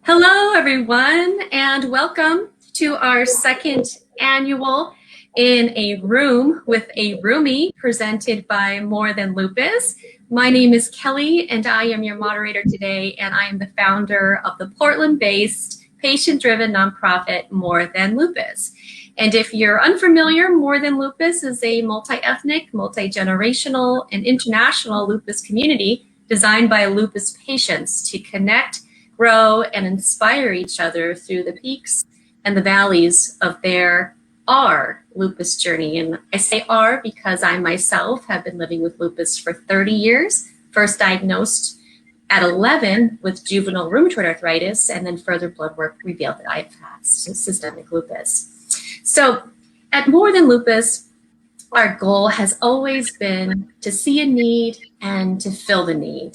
Hello, everyone, and welcome to our second annual In a Room with a RHEUMY presented by More Than Lupus. My name is Kelly, and I am your moderator today, and I am the founder of the Portland-based, patient-driven nonprofit More Than Lupus. And if you're unfamiliar, More Than Lupus is a multi-ethnic, multi-generational, and international lupus community designed by lupus patients to connect, grow, and inspire each other through the peaks and the valleys of their lupus journey. And I say because I myself have been living with lupus for 30 years, first diagnosed at 11 with juvenile rheumatoid arthritis, and then further blood work revealed that I've had systemic lupus. So at More Than Lupus, our goal has always been to see a need and to fill the need.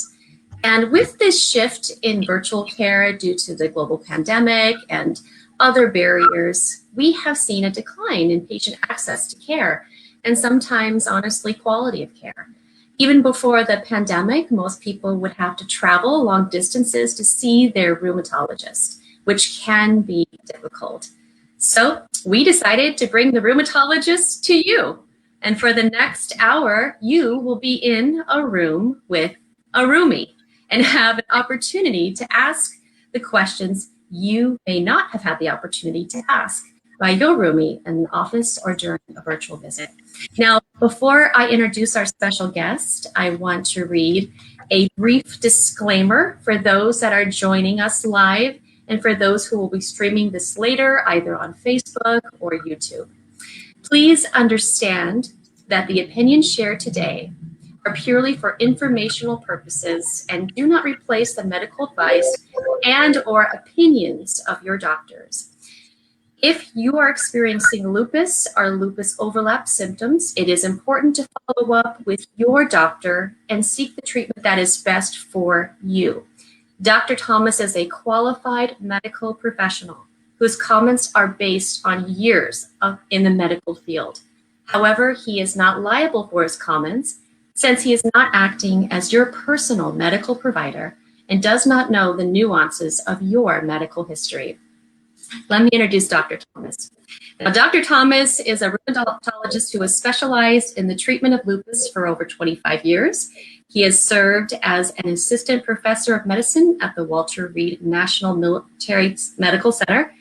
And with this shift in virtual care due to the global pandemic and other barriers, we have seen a decline in patient access to care and sometimes, honestly, quality of care. Even before the pandemic, most people would have to travel long distances to see their rheumatologist, which can be difficult. So we decided to bring the rheumatologist to you. And for the next hour, you will be in a room with a RHEUMY and have an opportunity to ask the questions you may not have had the opportunity to ask by your RHEUMY in the office or during a virtual visit. Now, before I introduce our special guest, I want to read a brief disclaimer for those that are joining us live and for those who will be streaming this later, either on Facebook or YouTube. Please understand that the opinions shared today are purely for informational purposes and do not replace the medical advice and or opinions of your doctors. If you are experiencing lupus or lupus overlap symptoms, it is important to follow up with your doctor and seek the treatment that is best for you. Dr. Thomas is a qualified medical professional whose comments are based on years in the medical field. However, he is not liable for his comments since he is not acting as your personal medical provider and does not know the nuances of your medical history. Let me introduce Dr. Thomas. Now, Dr. Thomas is a rheumatologist who has specialized in the treatment of lupus for over 25 years. He has served as an assistant professor of medicine at the Walter Reed National Military Medical Center,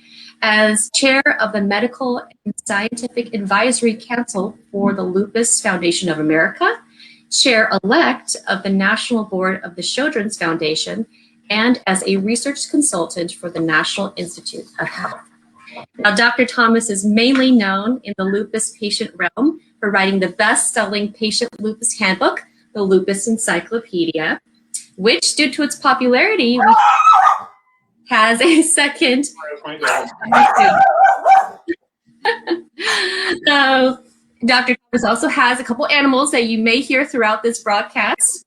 as chair of the Medical and Scientific Advisory Council for the Lupus Foundation of America, chair-elect of the National Board of the Sjogrens Foundation, and as a research consultant for the National Institute of Health. Now, Dr. Thomas is mainly known in the lupus patient realm for writing the best-selling patient lupus handbook, the Lupus Encyclopedia, which, due to its popularity, has a second. Dr. Thomas also has a couple animals that you may hear throughout this broadcast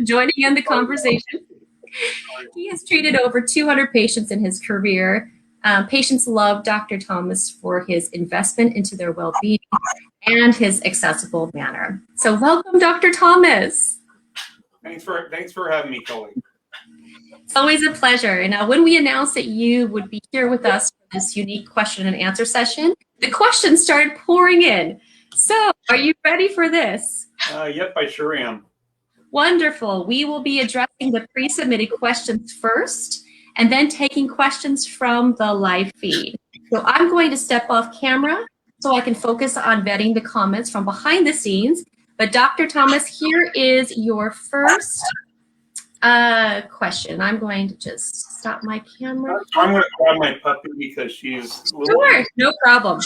joining in the conversation. He has treated over 200 patients in his career. Patients love Dr. Thomas for his investment into their well-being and his accessible manner. So welcome, Dr. Thomas. Thanks for having me, Kelly. It's always a pleasure. And when we announced that you would be here with us for this unique question and answer session, the questions started pouring in. So are you ready for this? Yep, I sure am. Wonderful. We will be addressing the pre-submitted questions first and then taking questions from the live feed. So I'm going to step off camera so I can focus on vetting the comments from behind the scenes. But Dr. Thomas, here is your first question. I'm going to just stop my camera. I'm going to grab my puppy because she's Sure, no problem.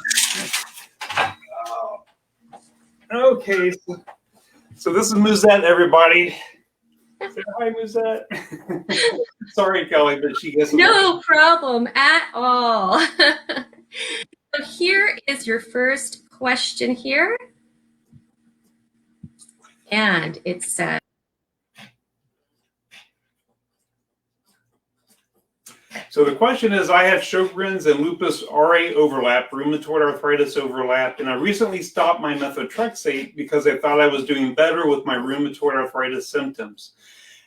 Okay, so this is Musette, everybody. Say hi, Musette. Sorry, Kelly, but she gets no problem at all. So here is your first question here. And it says, so the question is, I have Sjogren's and Lupus RA overlap, rheumatoid arthritis overlap, and I recently stopped my methotrexate because I thought I was doing better with my rheumatoid arthritis symptoms.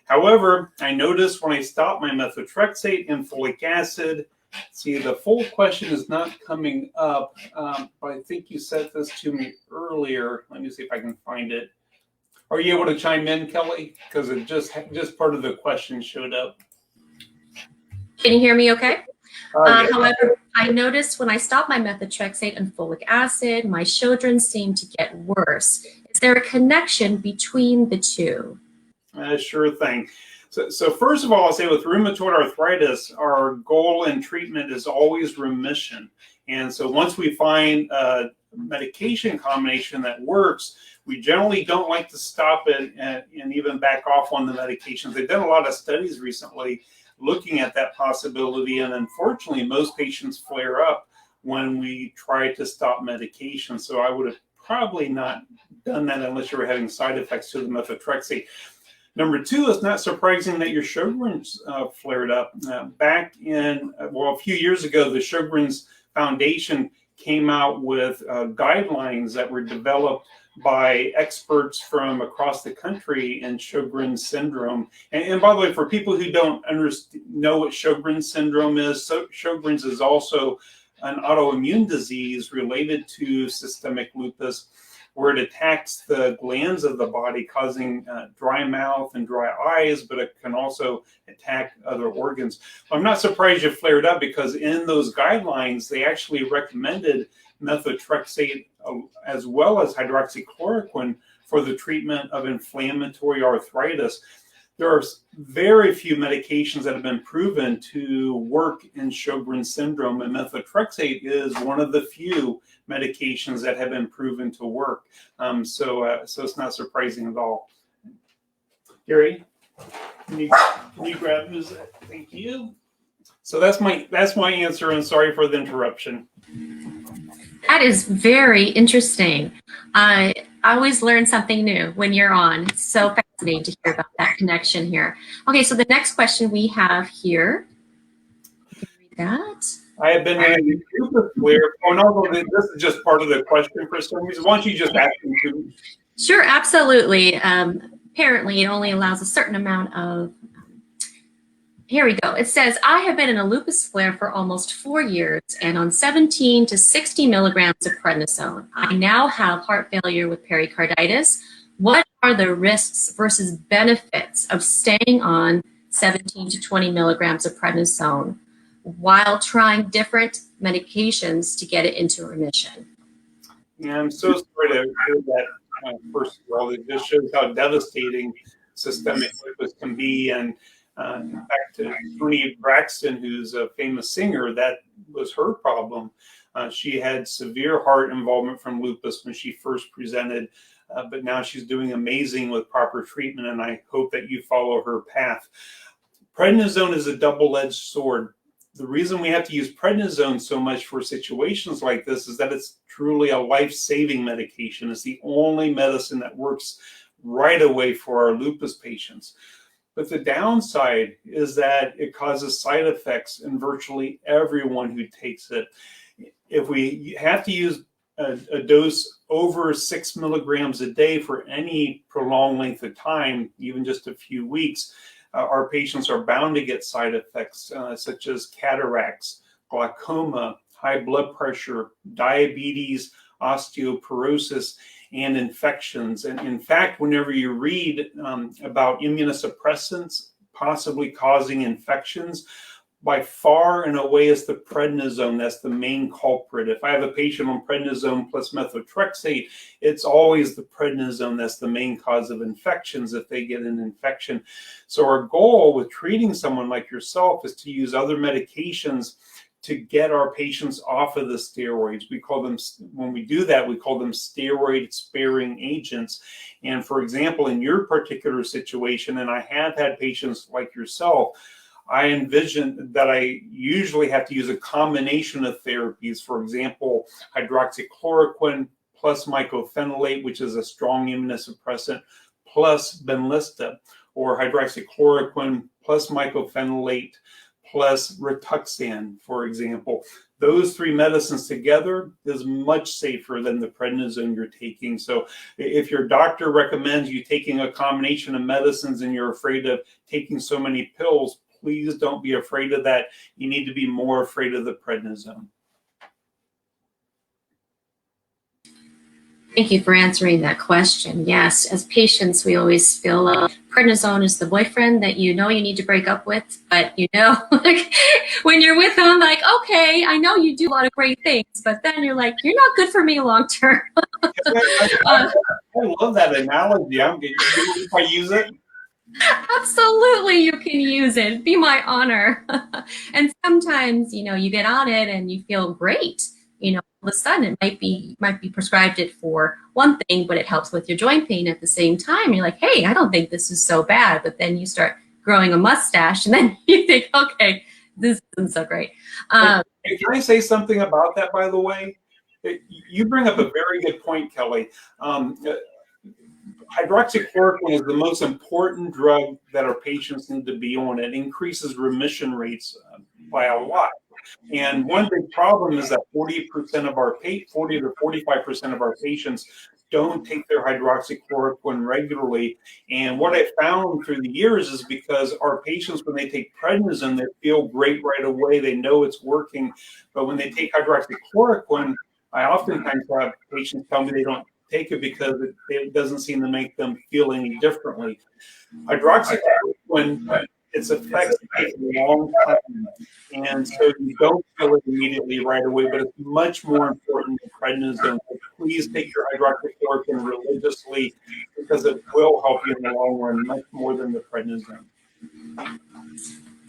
However, I noticed when I stopped my methotrexate and folic acid, see, the full question is not coming up, but I think you sent this to me earlier. Let me see if I can find it. Are you able to chime in, Kelly? Because it just part of the question showed up. Can you hear me okay? Yes. However, I noticed when I stopped my methotrexate and folic acid, my Sjogrens seemed to get worse. Is there a connection between the two? Sure thing. So first of all, I'll say with rheumatoid arthritis, our goal in treatment is always remission. And so once we find a medication combination that works, we generally don't like to stop it and even back off on the medications. They've done a lot of studies recently looking at that possibility, and unfortunately, most patients flare up when we try to stop medication. So I would have probably not done that unless you were having side effects to the methotrexate. Number two, it's not surprising that your Sjogren's flared up. Back in, well, a few years ago, the Sjogren's Foundation came out with guidelines that were developed by experts from across the country in Sjogren's syndrome. And by the way, for people who don't know what Sjogren's syndrome is, so Sjogren's is also an autoimmune disease related to systemic lupus, where it attacks the glands of the body, causing dry mouth and dry eyes, but it can also attack other organs. I'm not surprised you flared up, because in those guidelines, they actually recommended methotrexate as well as hydroxychloroquine for the treatment of inflammatory arthritis. There are very few medications that have been proven to work in Sjogren's syndrome, and methotrexate is one of the few medications that have been proven to work. So it's not surprising at all. Gary, can you grab this? Thank you. So that's my answer, and sorry for the interruption. That is very interesting. I always learn something new when you're on. It's so fascinating to hear about that connection here. Okay, so the next question we have here, you can read that. I have been in a lupus flare. Oh no, this is just part of the question for some reason. Why don't you just ask me to? Sure, absolutely. Apparently, it only allows a certain amount of. Here we go. It says, I have been in a lupus flare for almost 4 years and on 17 to 60 milligrams of prednisone. I now have heart failure with pericarditis. What are the risks versus benefits of staying on 17 to 20 milligrams of prednisone while trying different medications to get it into remission? Yeah, I'm so sorry to hear that. First of all, it just shows how devastating systemic lupus can be. And in fact, Toni Braxton, who's a famous singer, that was her problem. She had severe heart involvement from lupus when she first presented, but now she's doing amazing with proper treatment, and I hope that you follow her path. Prednisone is a double-edged sword. The reason we have to use prednisone so much for situations like this is that it's truly a life-saving medication. It's the only medicine that works right away for our lupus patients. But the downside is that it causes side effects in virtually everyone who takes it. If we have to use a dose over 6 milligrams a day for any prolonged length of time, even just a few weeks, our patients are bound to get side effects such as cataracts, glaucoma, high blood pressure, diabetes, osteoporosis, and infections. And in fact, whenever you read about immunosuppressants possibly causing infections, by far and away is the prednisone that's the main culprit. If I have a patient on prednisone plus methotrexate, it's always the prednisone that's the main cause of infections if they get an infection. So our goal with treating someone like yourself is to use other medications to get our patients off of the steroids. We call them, when we do that, we call them steroid sparing agents. And for example, in your particular situation, and I have had patients like yourself, I envision that I usually have to use a combination of therapies. For example, hydroxychloroquine plus mycophenolate, which is a strong immunosuppressant, plus Benlysta, or hydroxychloroquine plus mycophenolate plus Rituxan, for example. those three medicines together is much safer than the prednisone you're taking. So if your doctor recommends you taking a combination of medicines and you're afraid of taking so many pills, please don't be afraid of that. You need to be more afraid of the prednisone. Thank you for answering that question. Yes, as patients, we always feel like prednisone is the boyfriend that you know you need to break up with, but you know, like, when you're with them, like, okay, I know you do a lot of great things, but then you're like, you're not good for me long term. I love that analogy. I'm getting, if I use it. Absolutely, you can use it. Be my honor. And sometimes, you know, you get on it and you feel great. You know, all of a sudden it might be prescribed it for one thing, but it helps with your joint pain at the same time. You're like, hey, I don't think this is so bad. But then you start growing a mustache, and then you think, okay, this isn't so great. Can I say something about that, by the way? You bring up a very good point, Kelly. Hydroxychloroquine is the most important drug that our patients need to be on. It increases remission rates by a lot. And one big problem is that 40% of our 40 to 45% of our patients don't take their hydroxychloroquine regularly. And what I found through the years is because our patients, when they take prednisone, they feel great right away. They know it's working. But when they take hydroxychloroquine, I oftentimes have patients tell me they don't take it because it doesn't seem to make them feel any differently. Hydroxychloroquine, its effects take a long time, and so you don't feel it immediately right away, but it's much more important than prednisone. So please take your hydroxychloroquine religiously because it will help you in the long run, much more than the prednisone.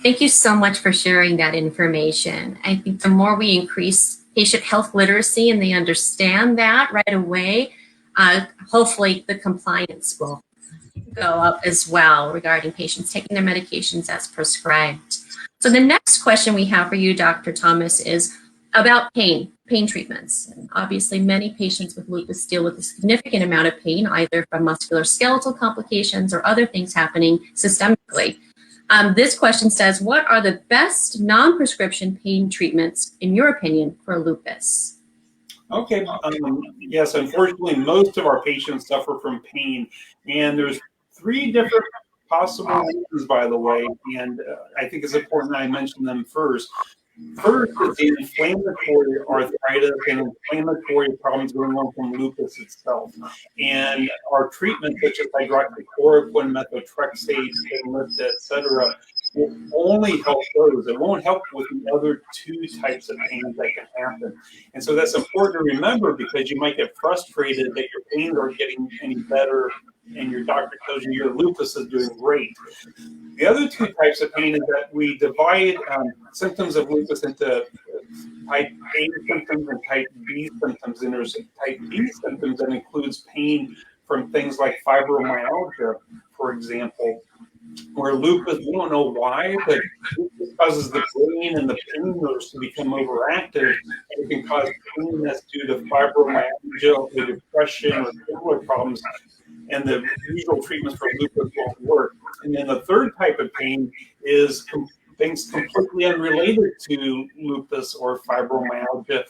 Thank you so much for sharing that information. I think the more we increase patient health literacy and they understand that right away, hopefully the compliance will go up as well regarding patients taking their medications as prescribed. So the next question we have for you, Dr. Thomas, is about pain treatments. And obviously, many patients with lupus deal with a significant amount of pain, either from musculoskeletal complications or other things happening systemically. This question says, what are the best non-prescription pain treatments, in your opinion, for lupus? Okay. Yes, unfortunately, most of our patients suffer from pain, and there's 3 different possible reasons, by the way, and I think it's important that I mention them first. First is the inflammatory arthritis and inflammatory problems going on from lupus itself. And our treatments, such as hydroxychloroquine, methotrexate, Benlysta, etc., will only help those. It won't help with the other 2 types of pains that can happen. And so that's important to remember, because you might get frustrated that your pains aren't getting any better and your doctor tells you your lupus is doing great. The other 2 types of pain is that we divide symptoms of lupus into type A symptoms and type B symptoms. And there's type B symptoms that includes pain from things like fibromyalgia, for example, where lupus, we don't know why, but lupus causes the brain and the pain nerves to become overactive, and it can cause pain that's due to fibromyalgia or depression or similar problems, and the usual treatments for lupus won't work. And then the third type of pain is things completely unrelated to lupus or fibromyalgia.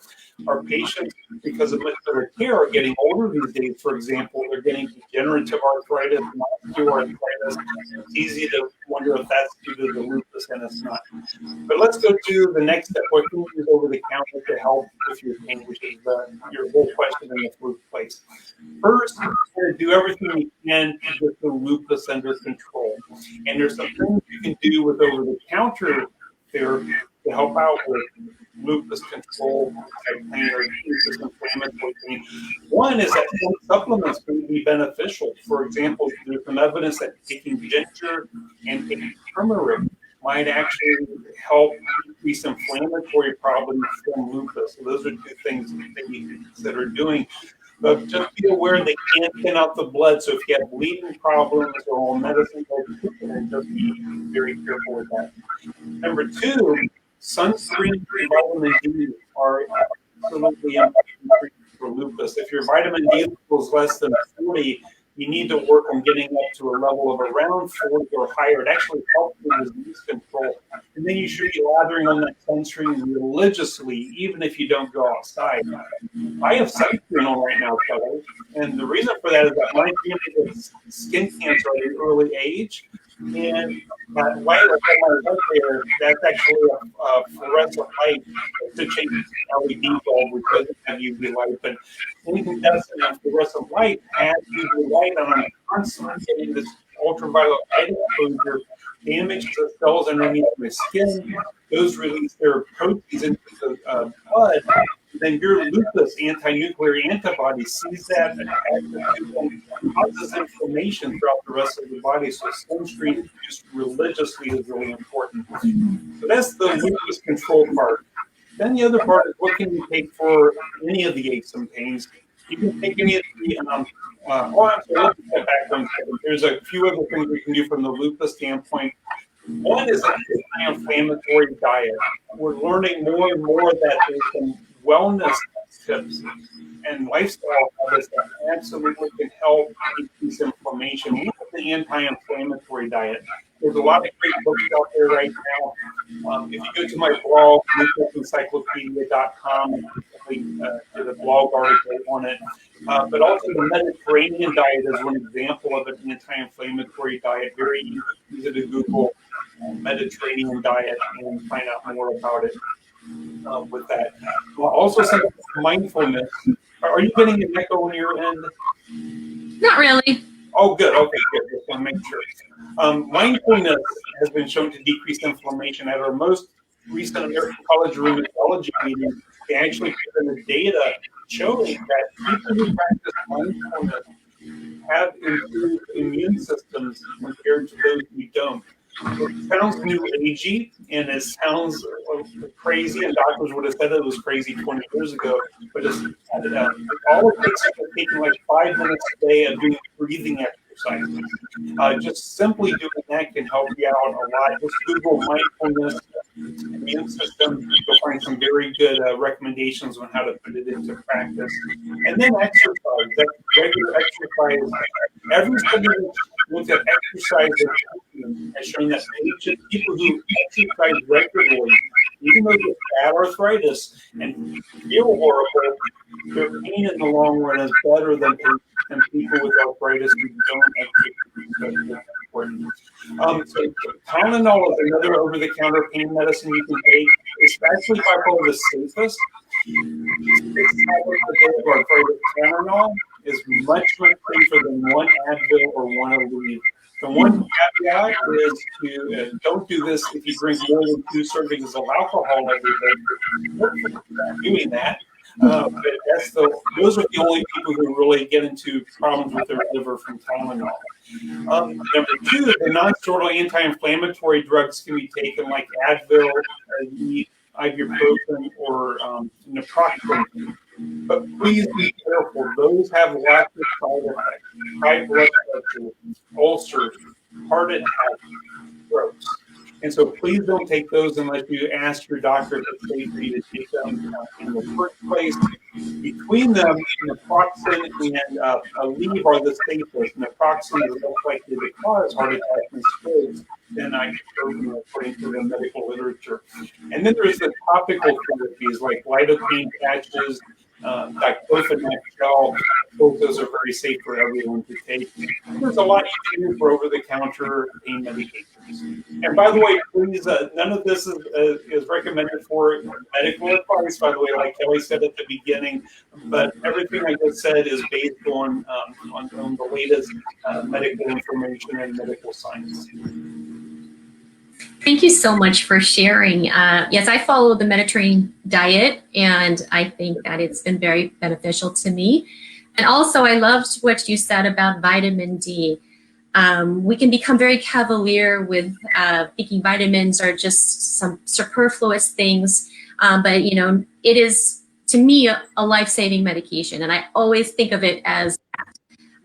Our patients, because of much better care, are getting older these days. For example, they're getting degenerative arthritis, osteoarthritis. It's easy to wonder if that's due to the lupus, and it's not. But let's go to the next step. What can we use over the counter to help with your pain, which is your whole question in the first place? First, we're going to do everything we can to get the lupus under control. And there's some things you can do with over-the-counter therapy to help out with lupus control type pain or lupus inflammatory pain. One is that some supplements can be beneficial. For example, there's some evidence that taking ginger and taking turmeric might actually help decrease inflammatory problems from lupus. So those are 2 things that you can consider doing. But just be aware they can't thin out the blood. So if you have bleeding problems or medicine, just be very careful with that. Number 2, sunscreen and vitamin D are absolutely important for lupus. If your vitamin D level is less than 40, you need to work on getting up to a level of around 40 or higher. It actually helps with disease control. And then you should be lathering on that sunscreen religiously, even if you don't go outside. I have sunscreen on right now, Kelly, and the reason for that is that my family gets skin cancer at an early age, and that white light on my head there, that's actually a fluorescent light to change LED bulb, which doesn't have UV light, but anything that's in fluorescent light has UV light, and I'm constantly getting this ultraviolet light exposure, damage the cells underneath my skin. Those release their proteins into the blood. Then your lupus anti-nuclear antibody sees that and causes inflammation throughout the rest of the body. So sunscreen used religiously is really important. So that's the lupus control part. Then the other part is what can you take for any of the aches and pains? You can take any of the I'm sorry, let's step back 1 second. There's a few other things we can do from the lupus standpoint. One is an anti-inflammatory diet. We're learning more and more that there's some wellness tips and lifestyle habits that absolutely can help decrease inflammation. Look at the anti-inflammatory diet. There's a lot of great books out there right now. If you go to my blog, lupusencyclopedia.com, there's a blog article on it. But also the Mediterranean diet is one example of an anti-inflammatory diet. Very easy to Google Mediterranean diet and find out more about it with that. Also, some mindfulness. Are you getting an echo on your end? Not really. Oh, good. Okay, good. Just want to make sure. Mindfulness has been shown to decrease inflammation. At our most recent American College of Rheumatology meeting, they actually presented data showing that people who practice mindfulness have improved immune systems compared to those who don't. It sounds new agey and it sounds crazy, and doctors would have said it was crazy 20 years ago, but it's, all it takes is taking like 5 minutes a day of doing breathing exercises. Just simply doing that can help you out a lot. Just Google mindfulness immune system. You'll find some very good recommendations on how to put it into practice. And then exercise. That's regular exercise. Every study looks at exercise has shown that people who exercise regularly, even though they have arthritis and feel horrible, their pain in the long run is better than people with arthritis who don't exercise. So Tylenol is another over-the-counter pain medicine you can take. Especially by far the safest. 6 tablets a day of arthritis Tylenol is much safer than 1 Advil or 1 Aleve. The one caveat is to don't do this if you drink more than 2 servings of alcohol every day. Doing that. But those are the only people who really get into problems with their liver from Tylenol. Number 2, the non-steroidal anti-inflammatory drugs can be taken like Advil, Ibuprofen, or naproxen. But please be careful. Those have lots of side effects. High blood pressure, ulcers, heart attack, strokes. And so please don't take those unless you ask your doctor if it's safe for you to take them in the first place. Between them, naproxen and Aleve are the safest. Naproxen is most likely to cause heart attack and strokes than ibuprofen, according to the medical literature. And then there's the topical therapies like lidocaine patches, diclofenac gel. Both those are very safe for everyone to take. There's a lot you can do for over-the-counter pain medications. And by the way, please, none of this is recommended for medical advice, by the way, like Kelly said at the beginning, but everything I just said is based on the latest medical information and medical science. Thank you so much for sharing. Yes, I follow the Mediterranean diet, and I think that it's been very beneficial to me. And also, I loved what you said about vitamin D. We can become very cavalier with thinking vitamins are just some superfluous things, but you know, it is to me a life-saving medication, and I always think of it as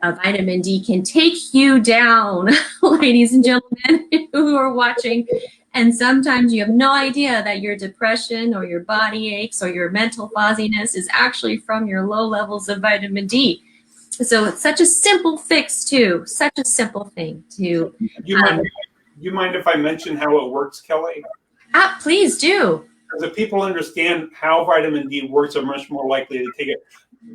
vitamin D can take you down, ladies and gentlemen who are watching. And sometimes you have no idea that your depression or your body aches or your mental fuzziness is actually from your low levels of vitamin D. So it's such a simple fix too, such a simple thing to. You mind if I mention how it works, Kelly? Please do. Because if people understand how vitamin D works, they're much more likely to take it.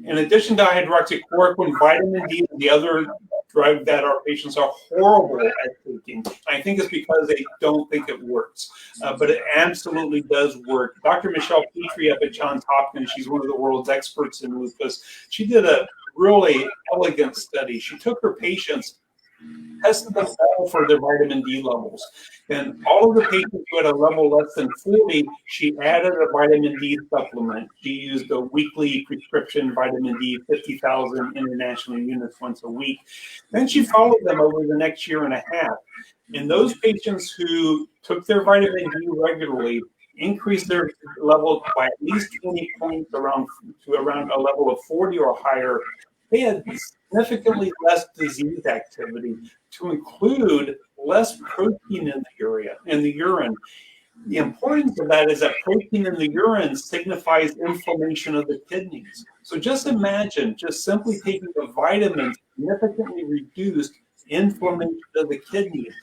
In addition to hydroxychloroquine, vitamin D is the other drug that our patients are horrible at taking. I think it's because they don't think it works, but it absolutely does work. Dr. Michelle Petrie up at Johns Hopkins, she's one of the world's experts in lupus. She did a really elegant study. She took her patients, tested them all for their vitamin D levels. And all of the patients who had a level less than 40, she added a vitamin D supplement. She used a weekly prescription vitamin D, 50,000 international units once a week. Then she followed them over the next year and a half. And those patients who took their vitamin D regularly increased their level by at least 20 points to around a level of 40 or higher. They had significantly less disease activity, to include less protein in the urine. The importance of that is that protein in the urine signifies inflammation of the kidneys. So just imagine, just simply taking a vitamin significantly reduced inflammation of the kidneys.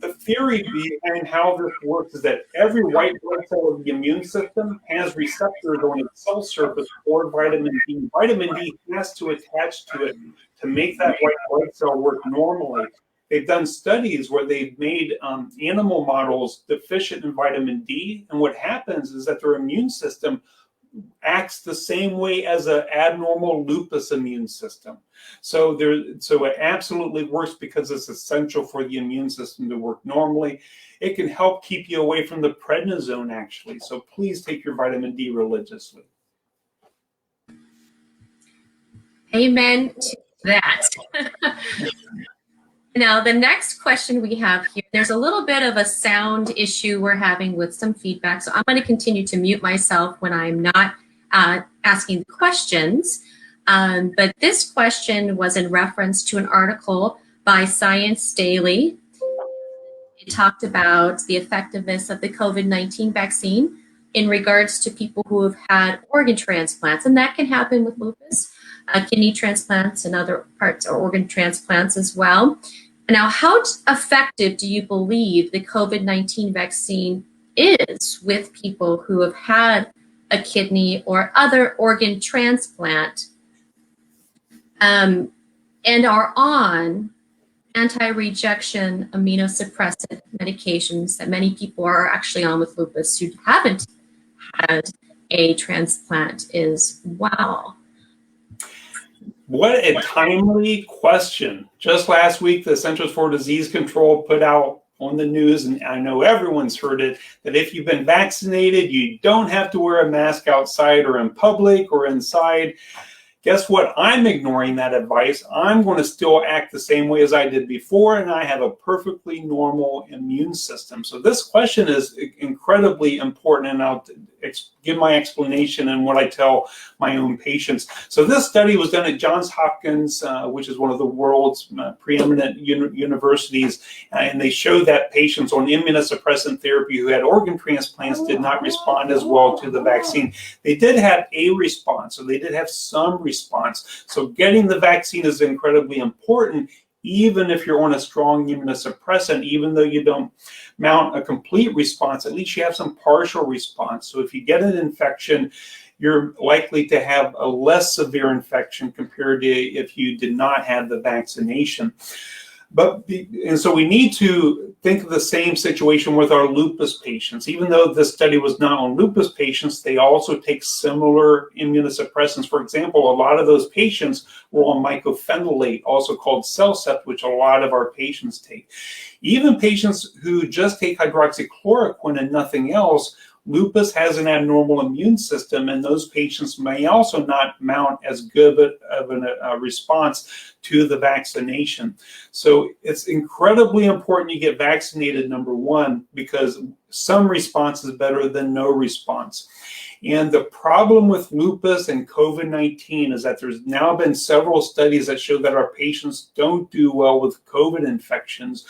The theory behind how this works is that every white blood cell of the immune system has receptors on its cell surface for vitamin D. Vitamin D has to attach to it to make that white blood cell work normally. They've done studies where they've made animal models deficient in vitamin D, and what happens is that their immune system acts the same way as an abnormal lupus immune system. So it absolutely works because it's essential for the immune system to work normally. It can help keep you away from the prednisone, actually. So please take your vitamin D religiously. Amen to that. Now, the next question we have here, there's a little bit of a sound issue we're having with some feedback, so I'm going to continue to mute myself when I'm not asking questions. But this question was in reference to an article by Science Daily. It talked about the effectiveness of the COVID-19 vaccine in regards to people who have had organ transplants, and that can happen with lupus, kidney transplants and other parts or organ transplants as well. Now, how effective do you believe the COVID-19 vaccine is with people who have had a kidney or other organ transplant and are on anti-rejection immunosuppressant medications that many people are actually on with lupus who haven't had a transplant as well? What a timely question. Just last week, the Centers for Disease Control put out on the news, and I know everyone's heard it, that if you've been vaccinated, you don't have to wear a mask outside or in public or inside. Guess what? I'm ignoring that advice. I'm going to still act the same way as I did before, and I have a perfectly normal immune system. So this question is incredibly important, and I'll give my explanation and what I tell my own patients. So this study was done at Johns Hopkins, which is one of the world's preeminent universities, and they showed that patients on immunosuppressant therapy who had organ transplants did not respond as well to the vaccine. They did have a response, so they did have some response. So getting the vaccine is incredibly important, even if you're on a strong immunosuppressant. Even though you don't mount a complete response, at least you have some partial response. So if you get an infection, you're likely to have a less severe infection compared to if you did not have the vaccination. And so we need to think of the same situation with our lupus patients. Even though this study was not on lupus patients, they also take similar immunosuppressants. For example, a lot of those patients were on mycophenolate, also called Cellcept, which a lot of our patients take. Even patients who just take hydroxychloroquine and nothing else, lupus has an abnormal immune system, and those patients may also not mount as good of a response to the vaccination. So it's incredibly important you get vaccinated, number one, because some response is better than no response. And the problem with lupus and COVID-19 is that there's now been several studies that show that our patients don't do well with COVID infections.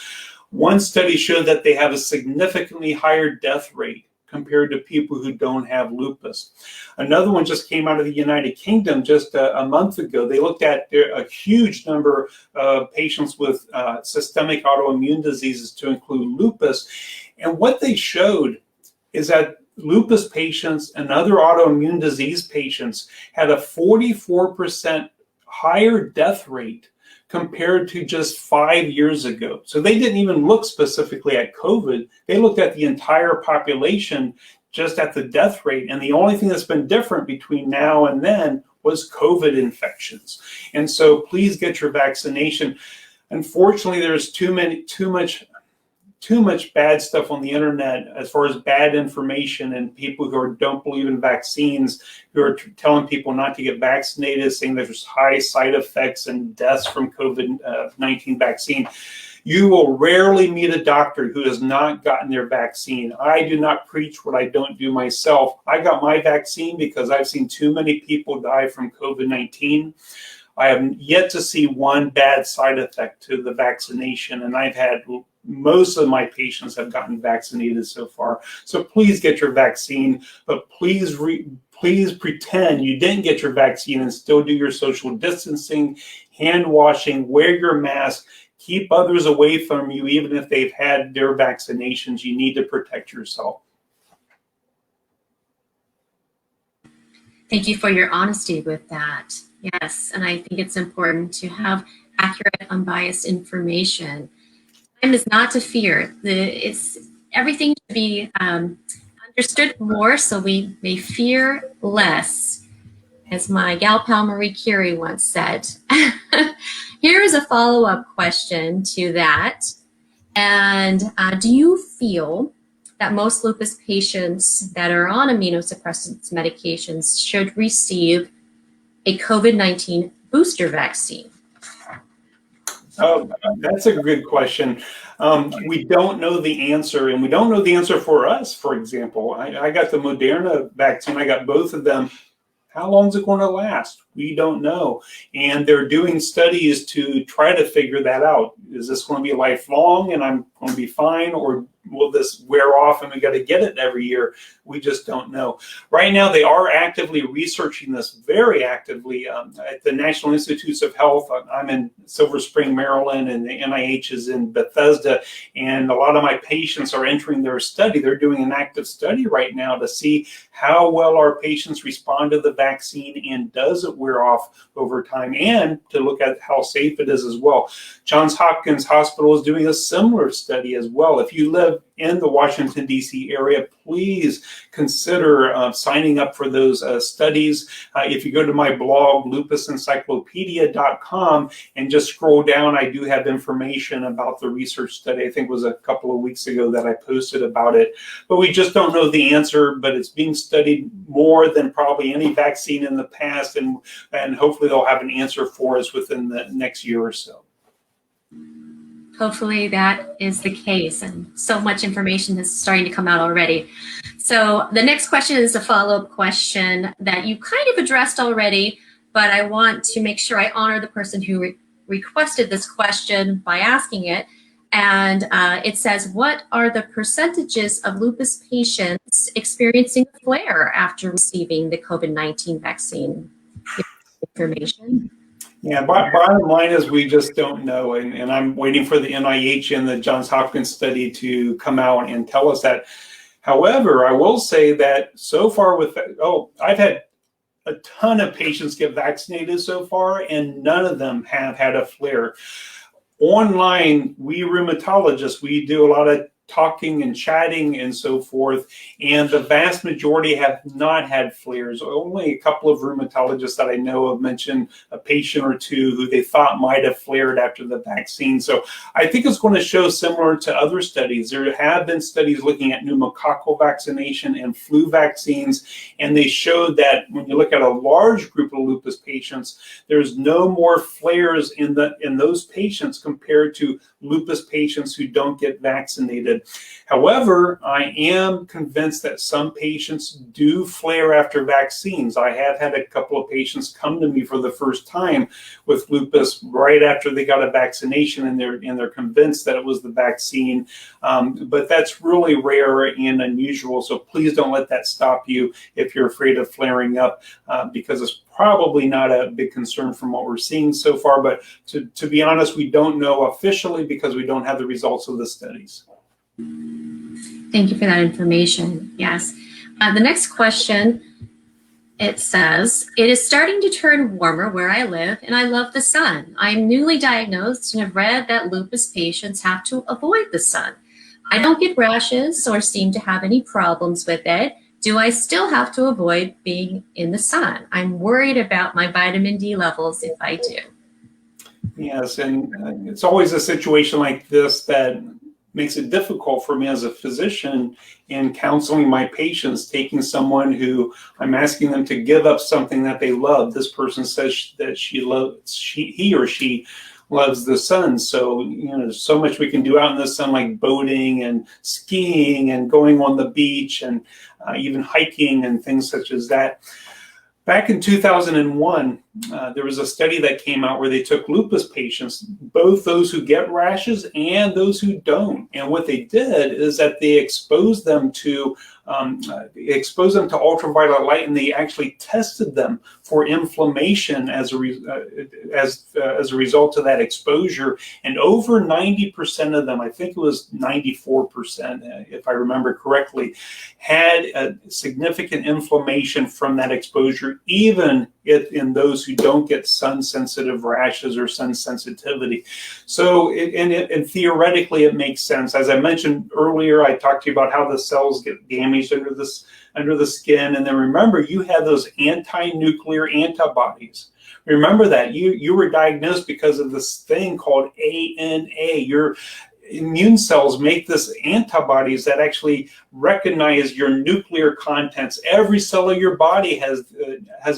One study showed that they have a significantly higher death rate compared to people who don't have lupus. Another one just came out of the United Kingdom just a month ago. They looked at a huge number of patients with systemic autoimmune diseases, to include lupus. And what they showed is that lupus patients and other autoimmune disease patients had a 44% higher death rate compared to just 5 years ago. So they didn't even look specifically at COVID. They looked at the entire population, just at the death rate. And the only thing that's been different between now and then was COVID infections. And so please get your vaccination. Unfortunately, there's too much bad stuff on the internet as far as bad information, and people who don't believe in vaccines, who are telling people not to get vaccinated, saying there's high side effects and deaths from COVID-19 vaccine. You will rarely meet a doctor who has not gotten their vaccine. I do not preach what I don't do myself. I got my vaccine because I've seen too many people die from COVID-19. I have yet to see one bad side effect to the vaccination, and I've had most of my patients have gotten vaccinated so far. So please get your vaccine, but please pretend you didn't get your vaccine and still do your social distancing, hand washing, wear your mask, keep others away from you, even if they've had their vaccinations. You need to protect yourself. Thank you for your honesty with that. Yes, and I think it's important to have accurate, unbiased information. Time is not to fear. Everything should be understood more, so we may fear less, as my gal pal Marie Curie once said. Here is a follow-up question to that. And do you feel that most lupus patients that are on immunosuppressant medications should receive a COVID-19 booster vaccine? Oh, that's a good question. We don't know the answer, and we don't know the answer for us. For example, I got the Moderna vaccine. I got both of them. How long is it going to last? We don't know. And they're doing studies to try to figure that out. Is this going to be lifelong and I'm going to be fine, or will this wear off and we got to get it every year? We just don't know. Right now, they are actively researching this, very actively, at the National Institutes of Health. I'm in Silver Spring, Maryland, and the NIH is in Bethesda. And a lot of my patients are entering their study. They're doing an active study right now to see how well our patients respond to the vaccine and does it wear off over time, and to look at how safe it is as well. Johns Hopkins Hospital is doing a similar study as well. If you live in the Washington, D.C. area, please consider signing up for those studies. If you go to my blog, lupusencyclopedia.com, and just scroll down, I do have information about the research study. I think it was a couple of weeks ago that I posted about it. But we just don't know the answer, but it's being studied more than probably any vaccine in the past, and hopefully they'll have an answer for us within the next year or so. Hopefully that is the case, and so much information is starting to come out already. So the next question is a follow-up question that you kind of addressed already, but I want to make sure I honor the person who requested this question by asking it. And it says, what are the percentages of lupus patients experiencing a flare after receiving the COVID-19 vaccine? Information. Yeah, bottom line is we just don't know, and I'm waiting for the NIH and the Johns Hopkins study to come out and tell us that. However, I will say that so far I've had a ton of patients get vaccinated so far, and none of them have had a flare. Online, we rheumatologists, we do a lot of talking and chatting and so forth, and the vast majority have not had flares. Only a couple of rheumatologists that I know have mentioned a patient or two who they thought might have flared after the vaccine. So I think it's going to show similar to other studies. There have been studies looking at pneumococcal vaccination and flu vaccines, and they showed that when you look at a large group of lupus patients, there's no more flares in those patients compared to lupus patients who don't get vaccinated. However, I am convinced that some patients do flare after vaccines. I have had a couple of patients come to me for the first time with lupus right after they got a vaccination, and they're convinced that it was the vaccine. But that's really rare and unusual. So please don't let that stop you if you're afraid of flaring up, because it's probably not a big concern from what we're seeing so far. But to be honest, we don't know officially because we don't have the results of the studies. Thank you for that information. Yes. The next question, it says, it is starting to turn warmer where I live and I love the sun. I'm newly diagnosed and have read that lupus patients have to avoid the sun. I don't get rashes or seem to have any problems with it. Do I still have to avoid being in the sun? I'm worried about my vitamin D levels if I do. Yes, and it's always a situation like this that makes it difficult for me as a physician in counseling my patients, taking someone who I'm asking them to give up something that they love. This person says that he or she loves the sun. So, there's so much we can do out in the sun, like boating and skiing and going on the beach and even hiking and things such as that. Back in 2001, there was a study that came out where they took lupus patients, both those who get rashes and those who don't. And what they did is that they exposed them to ultraviolet light, and they actually tested them for inflammation as a result of that exposure. And over 90% of them, I think it was 94%, if I remember correctly, had a significant inflammation from that exposure, even in those who don't get sun-sensitive rashes or sun sensitivity. So, and theoretically, it makes sense. As I mentioned earlier, I talked to you about how the cells get damaged under the skin, and then remember, you have those anti-nuclear antibodies. Remember that you were diagnosed because of this thing called ANA. Your immune cells make this antibodies that actually recognize your nuclear contents. Every cell of your body has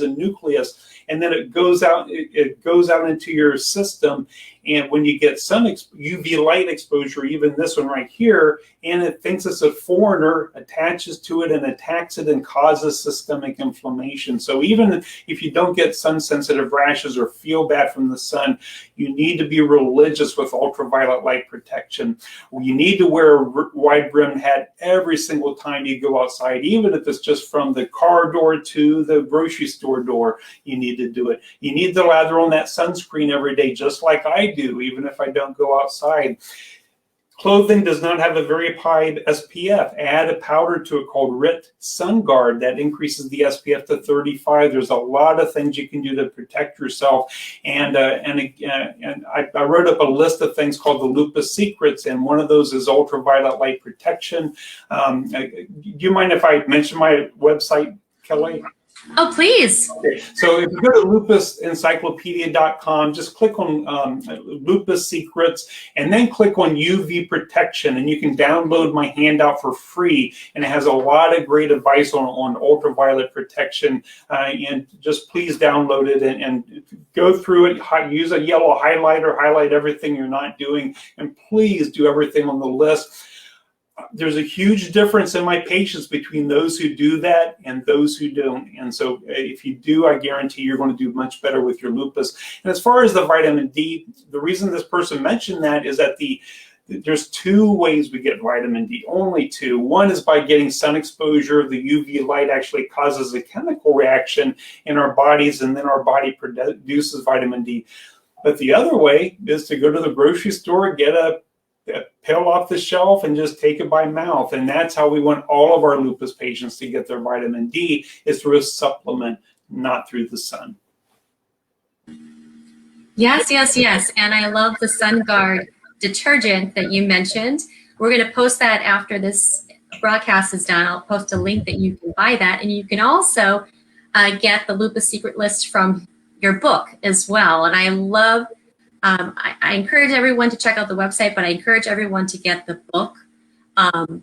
a nucleus, and then it goes out into your system. And when you get sun UV light exposure, even this one right here, and it thinks it's a foreigner, attaches to it and attacks it and causes systemic inflammation. So even if you don't get sun-sensitive rashes or feel bad from the sun, you need to be religious with ultraviolet light protection. You need to wear a wide-brimmed hat every single time you go outside, even if it's just from the car door to the grocery store door. You need to do it. You need to lather on that sunscreen every day, just like I do, even if I don't go outside. Clothing does not have a very high SPF. Add a powder to it called RHEUMY Sun Guard that increases the SPF to 35. There's a lot of things you can do to protect yourself. And I wrote up a list of things called the Lupus Secrets, and one of those is ultraviolet light protection. Do you mind if I mention my website, Kelly? Oh, please. Okay. So if you go to lupusencyclopedia.com, just click on Lupus Secrets and then click on UV protection, and you can download my handout for free. And it has a lot of great advice on ultraviolet protection. And just please download it and go through it. Use a yellow highlighter, highlight everything you're not doing, and please do everything on the list. There's a huge difference in my patients between those who do that and those who don't. And so if you do, I guarantee you're going to do much better with your lupus. And as far as the vitamin D, the reason this person mentioned that is that there's two ways we get vitamin D, only two. One is by getting sun exposure. The UV light actually causes a chemical reaction in our bodies, and then our body produces vitamin D. But the other way is to go to the grocery store, get a pill off the shelf and just take it by mouth. And that's how we want all of our lupus patients to get their vitamin D, is through a supplement, not through the sun. Yes, yes, yes. And I love the Sun Guard detergent that you mentioned. We're going to post that after this broadcast is done. I'll post a link that you can buy that. And you can also get the Lupus Secret List from your book as well. And I love I encourage everyone to check out the website, but I encourage everyone to get the book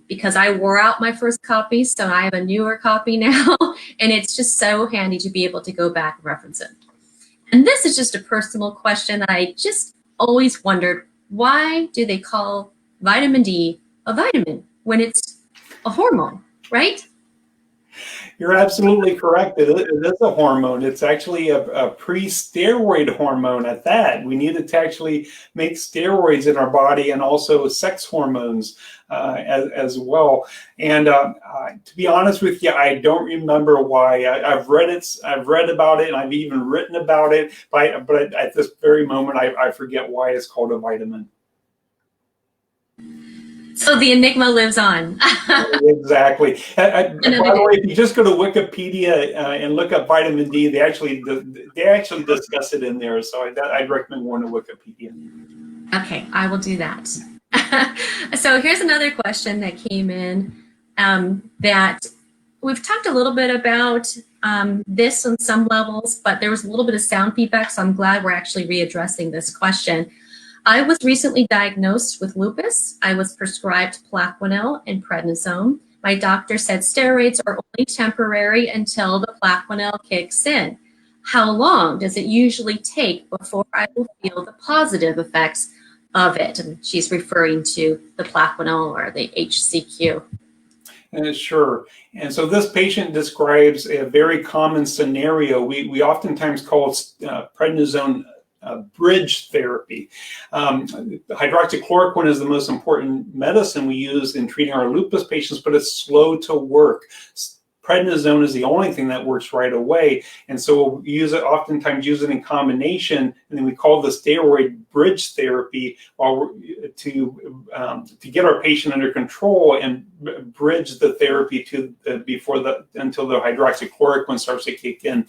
because I wore out my first copy, so I have a newer copy now, and it's just so handy to be able to go back and reference it. And this is just a personal question that I just always wondered, why do they call vitamin D a vitamin when it's a hormone, right? You're absolutely correct. It is a hormone. It's actually a pre-steroid hormone at that. We need it to actually make steroids in our body, and also sex hormones as well. And to be honest with you, I don't remember why. I've read about it, and I've even written about it. But at this very moment, I forget why it's called a vitamin. So the enigma lives on. Exactly. By the way, if you just go to Wikipedia and look up vitamin D, they actually discuss it in there. So I'd recommend going to Wikipedia. Okay, I will do that. So here's another question that came in that we've talked a little bit about this on some levels, but there was a little bit of sound feedback, so I'm glad we're actually readdressing this question. I was recently diagnosed with lupus. I was prescribed Plaquenil and prednisone. My doctor said steroids are only temporary until the Plaquenil kicks in. How long does it usually take before I will feel the positive effects of it? And she's referring to the Plaquenil or the HCQ. Sure. And so this patient describes a very common scenario. We oftentimes call prednisone bridge therapy. Hydroxychloroquine is the most important medicine we use in treating our lupus patients, but it's slow to work. Prednisone is the only thing that works right away, and so we'll use it, oftentimes use it in combination, and then we call the steroid bridge therapy to get our patient under control and bridge the therapy to until the hydroxychloroquine starts to kick in.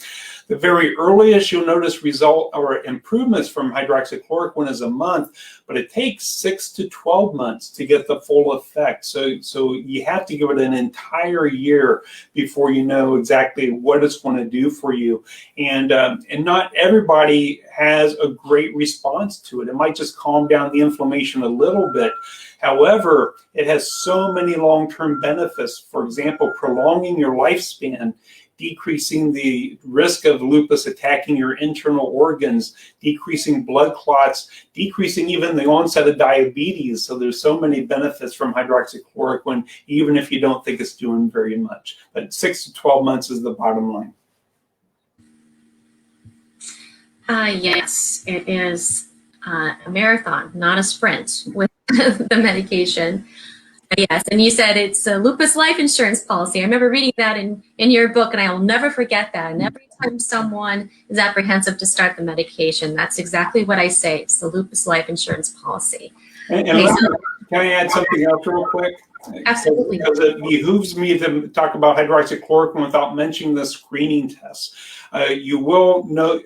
The very earliest you'll notice result or improvements from hydroxychloroquine is a month, but it takes 6 to 12 months to get the full effect. So you have to give it an entire year before you know exactly what it's going to do for you. And not everybody has a great response to it. It might just calm down the inflammation a little bit. However, it has so many long-term benefits. For example, prolonging your lifespan, decreasing the risk of lupus attacking your internal organs, decreasing blood clots, decreasing even the onset of diabetes. So there's so many benefits from hydroxychloroquine, even if you don't think it's doing very much. But 6 to 12 months is the bottom line. Yes, it is a marathon, not a sprint with the medication. Yes, and you said it's a lupus life insurance policy. I remember reading that in your book, and I will never forget that. And every time someone is apprehensive to start the medication, that's exactly what I say. It's the lupus life insurance policy. And can I add something else real quick? Absolutely. Because it behooves me to talk about hydroxychloroquine without mentioning the screening tests. You will know,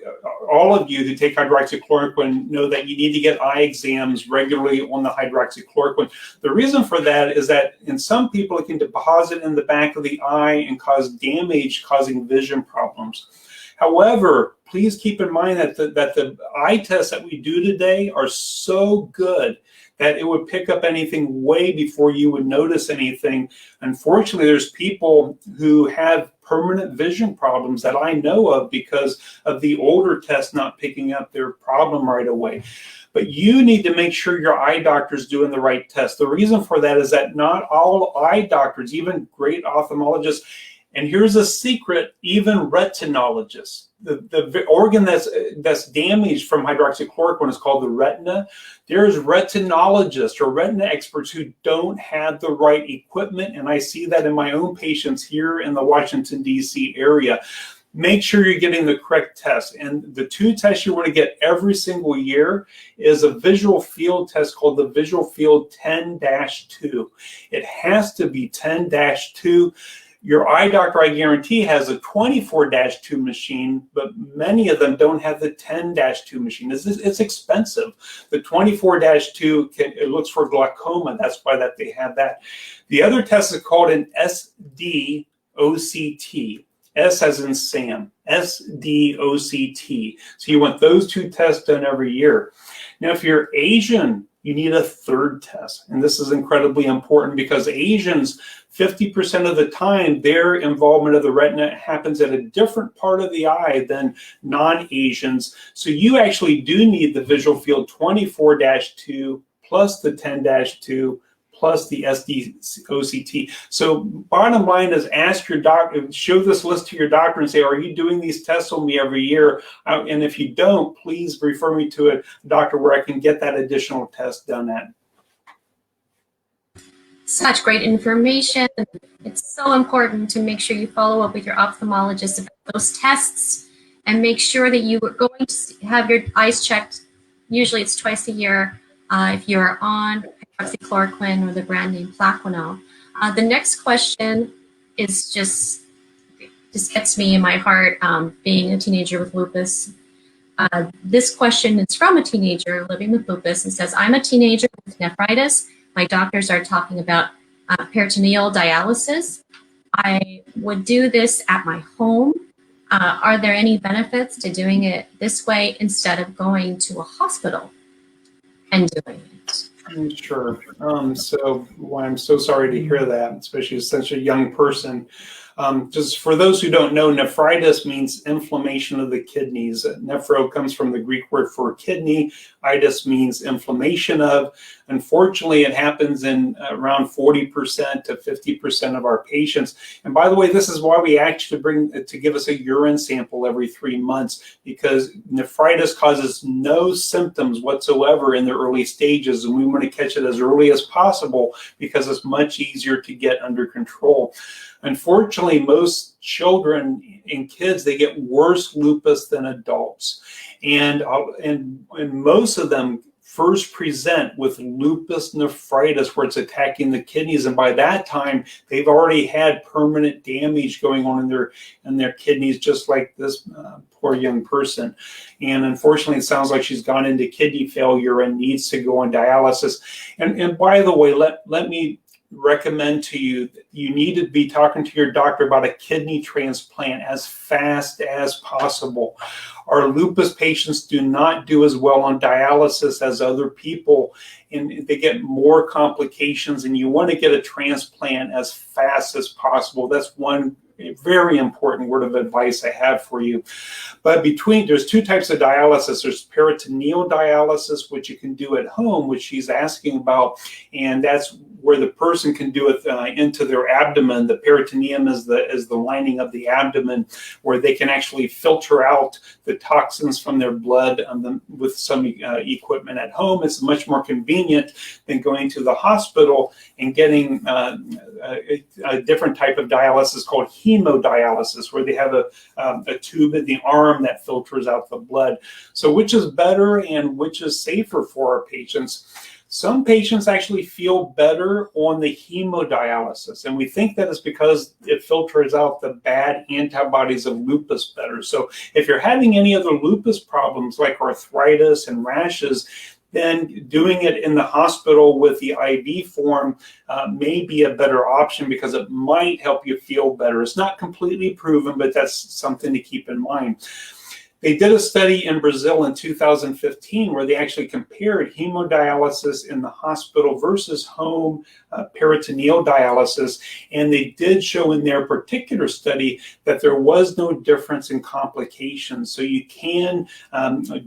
all of you who take hydroxychloroquine know that you need to get eye exams regularly on the hydroxychloroquine. The reason for that is that in some people it can deposit in the back of the eye and cause damage, causing vision problems. However, please keep in mind that the eye tests that we do today are so good that it would pick up anything way before you would notice anything. Unfortunately, there's people who have permanent vision problems that I know of because of the older tests not picking up their problem right away. But you need to make sure your eye doctor is doing the right test. The reason for that is that not all eye doctors, even great ophthalmologists, and here's a secret, even retinologists, the organ that's damaged from hydroxychloroquine is called the retina. There's retinologists or retina experts who don't have the right equipment, and I see that in my own patients here in the Washington, D.C. area. Make sure you're getting the correct test. And the 2 tests you want to get every single year is a visual field test called the visual field 10-2. It has to be 10-2. Your eye doctor, I guarantee, has a 24-2 machine, but many of them don't have the 10-2 machine. It's expensive. The 24-2, it looks for glaucoma. That's why they have that. The other test is called an SDOCT. S as in Sam, SDOCT. So you want those 2 tests done every year. Now, if you're Asian, you need a 3rd test. And this is incredibly important because Asians, 50% of the time, their involvement of the retina happens at a different part of the eye than non-Asians. So you actually do need the visual field 24-2 plus the 10-2 plus the SDOCT. So bottom line is ask your doctor, show this list to your doctor and say, are you doing these tests on me every year? And if you don't, please refer me to a doctor where I can get that additional test done at. Such great information. It's so important to make sure you follow up with your ophthalmologist about those tests and make sure that you are going to have your eyes checked. Usually it's twice a year. If you're on hydroxychloroquine or the brand name Plaquenil. The next question is just gets me in my heart, being a teenager with lupus. This question is from a teenager living with lupus and says, I'm a teenager with nephritis. My doctors are talking about peritoneal dialysis. I would do this at my home. Are there any benefits to doing it this way instead of going to a hospital and doing it? Sure. I'm so sorry to hear that, especially as such a young person. Just for those who don't know, nephritis means inflammation of the kidneys. Nephro comes from the Greek word for kidney. Itis means inflammation of. Unfortunately, it happens in around 40% to 50% of our patients. And by the way, this is why we actually give us a urine sample every 3 months, because nephritis causes no symptoms whatsoever in the early stages, and we want to catch it as early as possible because it's much easier to get under control. Unfortunately, most children and kids, they get worse lupus than adults. And most of them first present with lupus nephritis, where it's attacking the kidneys. And by that time, they've already had permanent damage going on in their kidneys, just like this poor young person. And unfortunately, it sounds like she's gone into kidney failure and needs to go on dialysis. And by the way, let me recommend to you that you need to be talking to your doctor about a kidney transplant as fast as possible. Our lupus patients do not do as well on dialysis as other people, and they get more complications, and you want to get a transplant as fast as possible. That's one very important word of advice I have for you. But there's two types of dialysis. There's peritoneal dialysis, which you can do at home, which she's asking about, and that's where the person can do it into their abdomen. The peritoneum is the lining of the abdomen, where they can actually filter out the toxins from their blood with some equipment at home. It's much more convenient than going to the hospital and getting a different type of dialysis called hemodialysis, where they have a tube in the arm that filters out the blood. So which is better and which is safer for our patients? Some patients actually feel better on the hemodialysis, and we think that is because it filters out the bad antibodies of lupus better. So if you're having any other lupus problems like arthritis and rashes, then doing it in the hospital with the IV form may be a better option, because it might help you feel better. It's not completely proven, but that's something to keep in mind. They did a study in Brazil in 2015 where they actually compared hemodialysis in the hospital versus home peritoneal dialysis, and they did show in their particular study that there was no difference in complications. So you can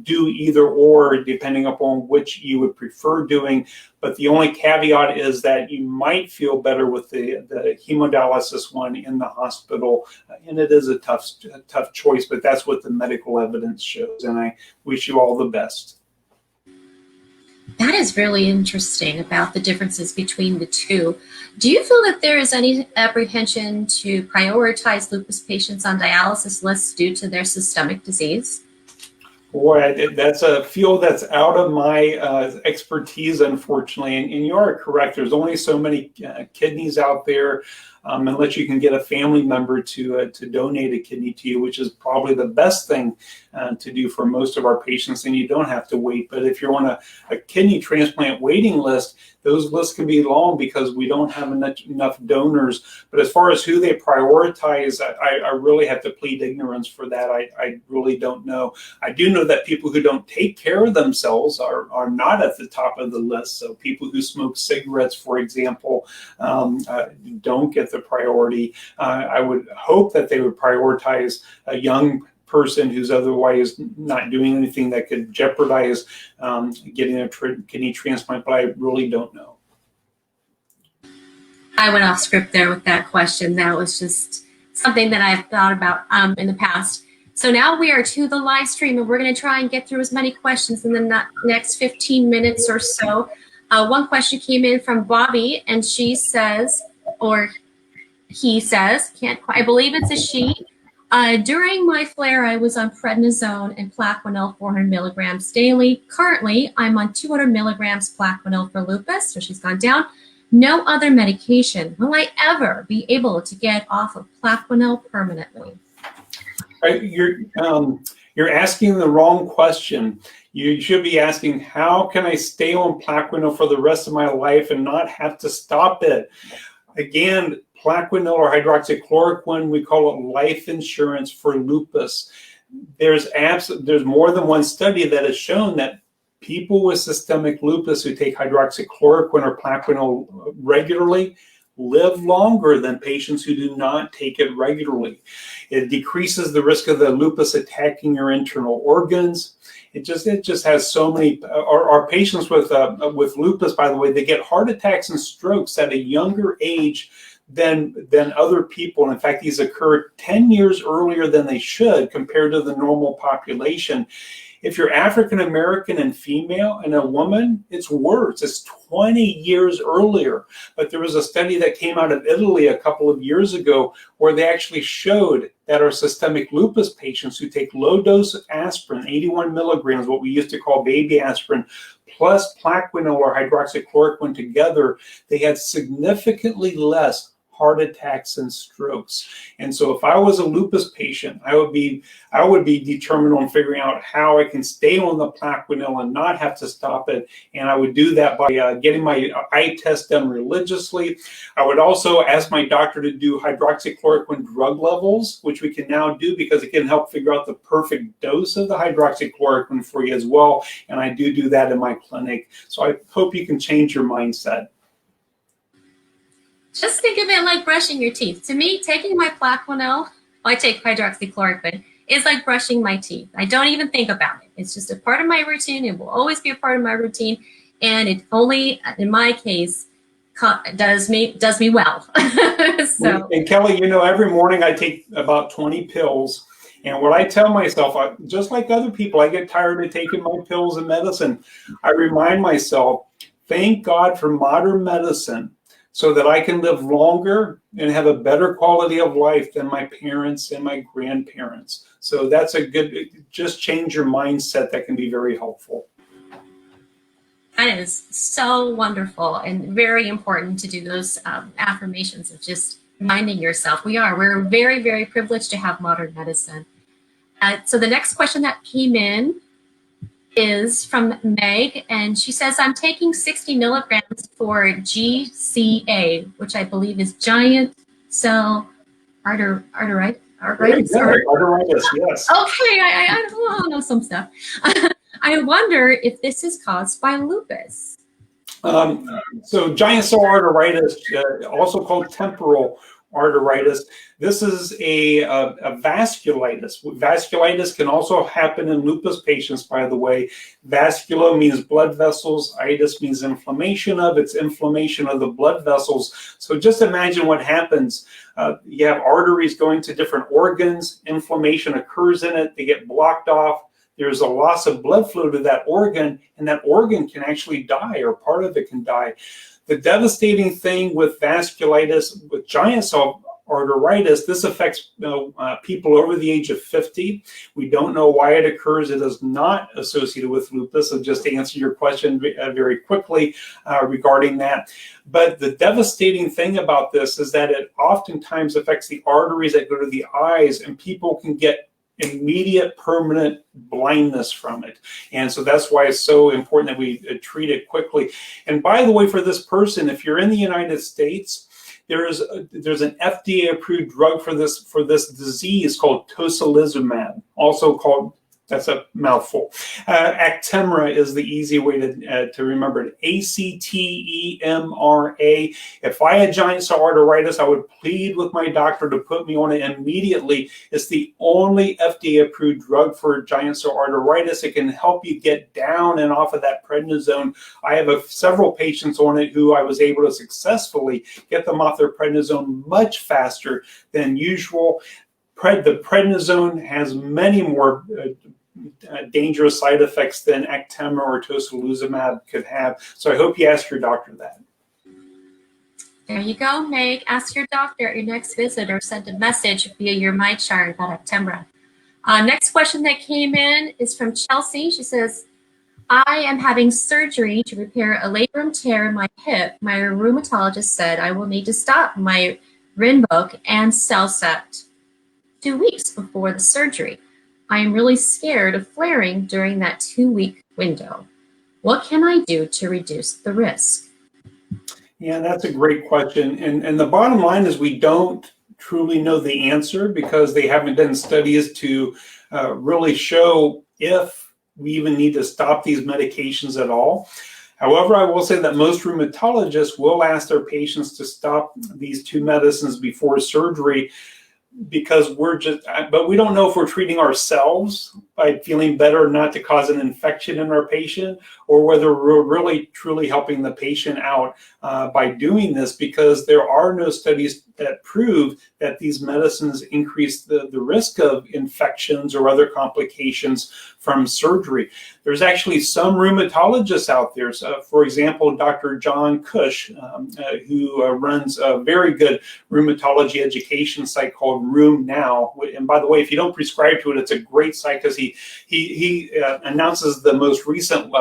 do either or, depending upon which you would prefer doing. But the only caveat is that you might feel better with the hemodialysis one in the hospital, and it is a tough choice, but that's what the medical evidence shows, and I wish you all the best. That is really interesting about the differences between the two. Do you feel that there is any apprehension to prioritize lupus patients on dialysis lists due to their systemic disease? Boy, that's a field that's out of my expertise, unfortunately. And you are correct. There's only so many kidneys out there, unless you can get a family member to donate a kidney to you, which is probably the best thing to do for most of our patients, and you don't have to wait. But if you're on a kidney transplant waiting list, those lists can be long because we don't have enough donors. But as far as who they prioritize, I really have to plead ignorance for that. I really don't know. I do know that people who don't take care of themselves are not at the top of the list. So people who smoke cigarettes, for example, don't get the priority. I would hope that they would prioritize a young person who's otherwise not doing anything that could jeopardize getting a kidney transplant, but I really don't know. I went off script there with that question. That was just something that I've thought about in the past. So now we are to the live stream, and we're going to try and get through as many questions in the next 15 minutes or so. One question came in from Bobby, and she says, or he says, I believe it's a she. During my flare, I was on prednisone and Plaquenil 400 milligrams daily. Currently, I'm on 200 milligrams Plaquenil for lupus, so she's gone down. No other medication. Will I ever be able to get off of Plaquenil permanently? You're asking the wrong question. You should be asking, how can I stay on Plaquenil for the rest of my life and not have to stop it? Again, Plaquenil or hydroxychloroquine, we call it life insurance for lupus. There's more than one study that has shown that people with systemic lupus who take hydroxychloroquine or Plaquenil regularly live longer than patients who do not take it regularly. It decreases the risk of the lupus attacking your internal organs. It just has so many. Our patients with lupus, by the way, they get heart attacks and strokes at a younger age than other people. And in fact, these occur 10 years earlier than they should compared to the normal population. If you're African American and female and a woman, it's worse. It's 20 years earlier. But there was a study that came out of Italy a couple of years ago where they actually showed that our systemic lupus patients who take low dose aspirin, 81 milligrams, what we used to call baby aspirin, plus Plaquenil or hydroxychloroquine together, they had significantly less heart attacks and strokes. And so if I was a lupus patient, I would be determined on figuring out how I can stay on the Plaquenil and not have to stop it. And I would do that by getting my eye test done religiously. I would also ask my doctor to do hydroxychloroquine drug levels, which we can now do because it can help figure out the perfect dose of the hydroxychloroquine for you as well. And I do that in my clinic. So I hope you can change your mindset. Just think of it like brushing your teeth. To me, taking my Plaquenil, I take hydroxychloroquine, is like brushing my teeth. I don't even think about it. It's just a part of my routine. It will always be a part of my routine. And it only, in my case, does me well. So. And Kelly, every morning I take about 20 pills. And what I tell myself, just like other people, I get tired of taking my pills and medicine. I remind myself, thank God for modern medicine, so that I can live longer and have a better quality of life than my parents and my grandparents. So that's just change your mindset. That can be very helpful. That is so wonderful and very important to do those affirmations of just reminding yourself. We're very, very privileged to have modern medicine. So the next question that came in is from Meg, and she says, I'm taking 60 milligrams for GCA, which I believe is giant cell arteritis. Arteritis, yes. Okay, I know some stuff. I wonder if this is caused by lupus. So giant cell arteritis, also called temporal arteritis. This is a vasculitis. Vasculitis can also happen in lupus patients, by the way. Vasculo means blood vessels. Itis means inflammation of. It's inflammation of the blood vessels. So just imagine what happens. You have arteries going to different organs. Inflammation occurs in it. They get blocked off. There's a loss of blood flow to that organ, and that organ can actually die, or part of it can die. The devastating thing with vasculitis, with giant cell arteritis, this affects people over the age of 50. We don't know why it occurs. It is not associated with lupus. So just to answer your question very quickly regarding that. But the devastating thing about this is that it oftentimes affects the arteries that go to the eyes, and people can get immediate permanent blindness from it. And so that's why it's so important that we treat it quickly. And by the way, for this person, if you're in the United States, there's an FDA approved drug for this disease called tocilizumab, also called, that's a mouthful. Actemra is the easy way to remember it. ACTEMRA. If I had giant cell arteritis, I would plead with my doctor to put me on it immediately. It's the only FDA-approved drug for giant cell arteritis. It can help you get down and off of that prednisone. I have several patients on it who I was able to successfully get them off their prednisone much faster than usual. The prednisone has many more dangerous side effects than Actemra or tocilizumab could have. So I hope you ask your doctor that. There you go, Meg. Ask your doctor at your next visit or send a message via your MyChart about Actemra. Next question that came in is from Chelsea. She says, I am having surgery to repair a labrum tear in my hip. My rheumatologist said I will need to stop my Rinvoq and Cellcept 2 weeks before the surgery. I am really scared of flaring during that 2-week window. What can I do to reduce the risk? Yeah, that's a great question. And the bottom line is we don't truly know the answer because they haven't done studies to really show if we even need to stop these medications at all. However, I will say that most rheumatologists will ask their patients to stop these two medicines before surgery because but we don't know if we're treating ourselves by feeling better not to cause an infection in our patient, or whether we're really truly helping the patient out by doing this, because there are no studies that prove that these medicines increase the risk of infections or other complications from surgery. There's actually some rheumatologists out there. So, for example, Dr. John Cush, who runs a very good rheumatology education site called RHEUMY Now. And by the way, if you don't prescribe to it, it's a great site because he announces the most recent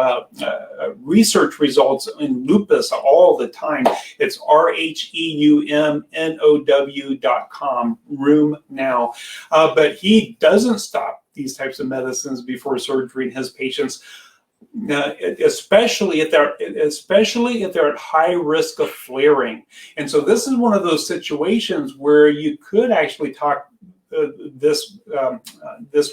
research results in lupus all the time. It's RHEUMNOW.com, RHEUMY Now. But he doesn't stop these types of medicines before surgery in his patients, especially if they're at high risk of flaring. And so this is one of those situations where you could actually talk this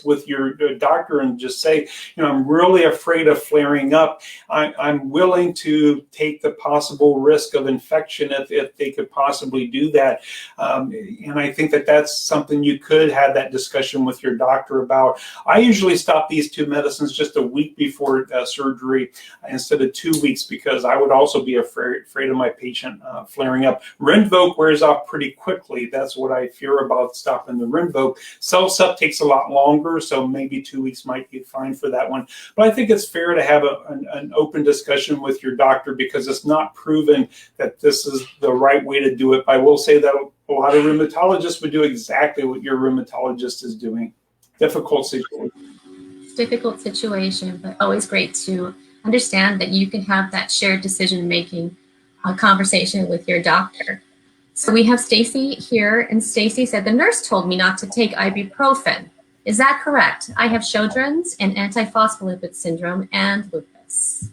with your doctor and just say, I'm really afraid of flaring up. I'm willing to take the possible risk of infection if they could possibly do that. And I think that that's something you could have that discussion with your doctor about. I usually stop these two medicines just a week before surgery instead of 2 weeks, because I would also be afraid of my patient flaring up. Rinvoq wears off pretty quickly. That's what I fear about stopping the Rinvoq. Cellcept takes a lot longer, so maybe 2 weeks might be fine for that one. But I think it's fair to have an open discussion with your doctor, because it's not proven that this is the right way to do it. But I will say that a lot of rheumatologists would do exactly what your rheumatologist is doing. Difficult situation. Difficult situation, but always great to understand that you can have that shared decision-making conversation with your doctor. So we have Stacy here, and Stacy said, the nurse told me not to take ibuprofen. Is that correct? I have Sjogren's and antiphospholipid syndrome and lupus.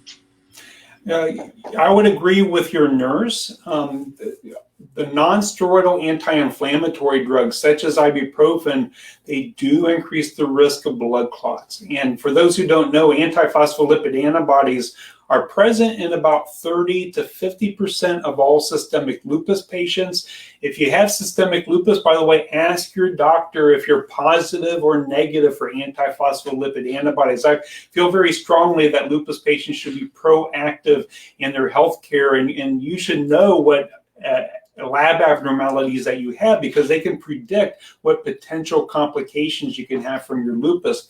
I would agree with your nurse. The non-steroidal anti-inflammatory drugs, such as ibuprofen, they do increase the risk of blood clots. And for those who don't know, antiphospholipid antibodies are present in about 30 to 50% of all systemic lupus patients. If you have systemic lupus, by the way, ask your doctor if you're positive or negative for antiphospholipid antibodies. I feel very strongly that lupus patients should be proactive in their health care, and you should know what lab abnormalities that you have, because they can predict what potential complications you can have from your lupus.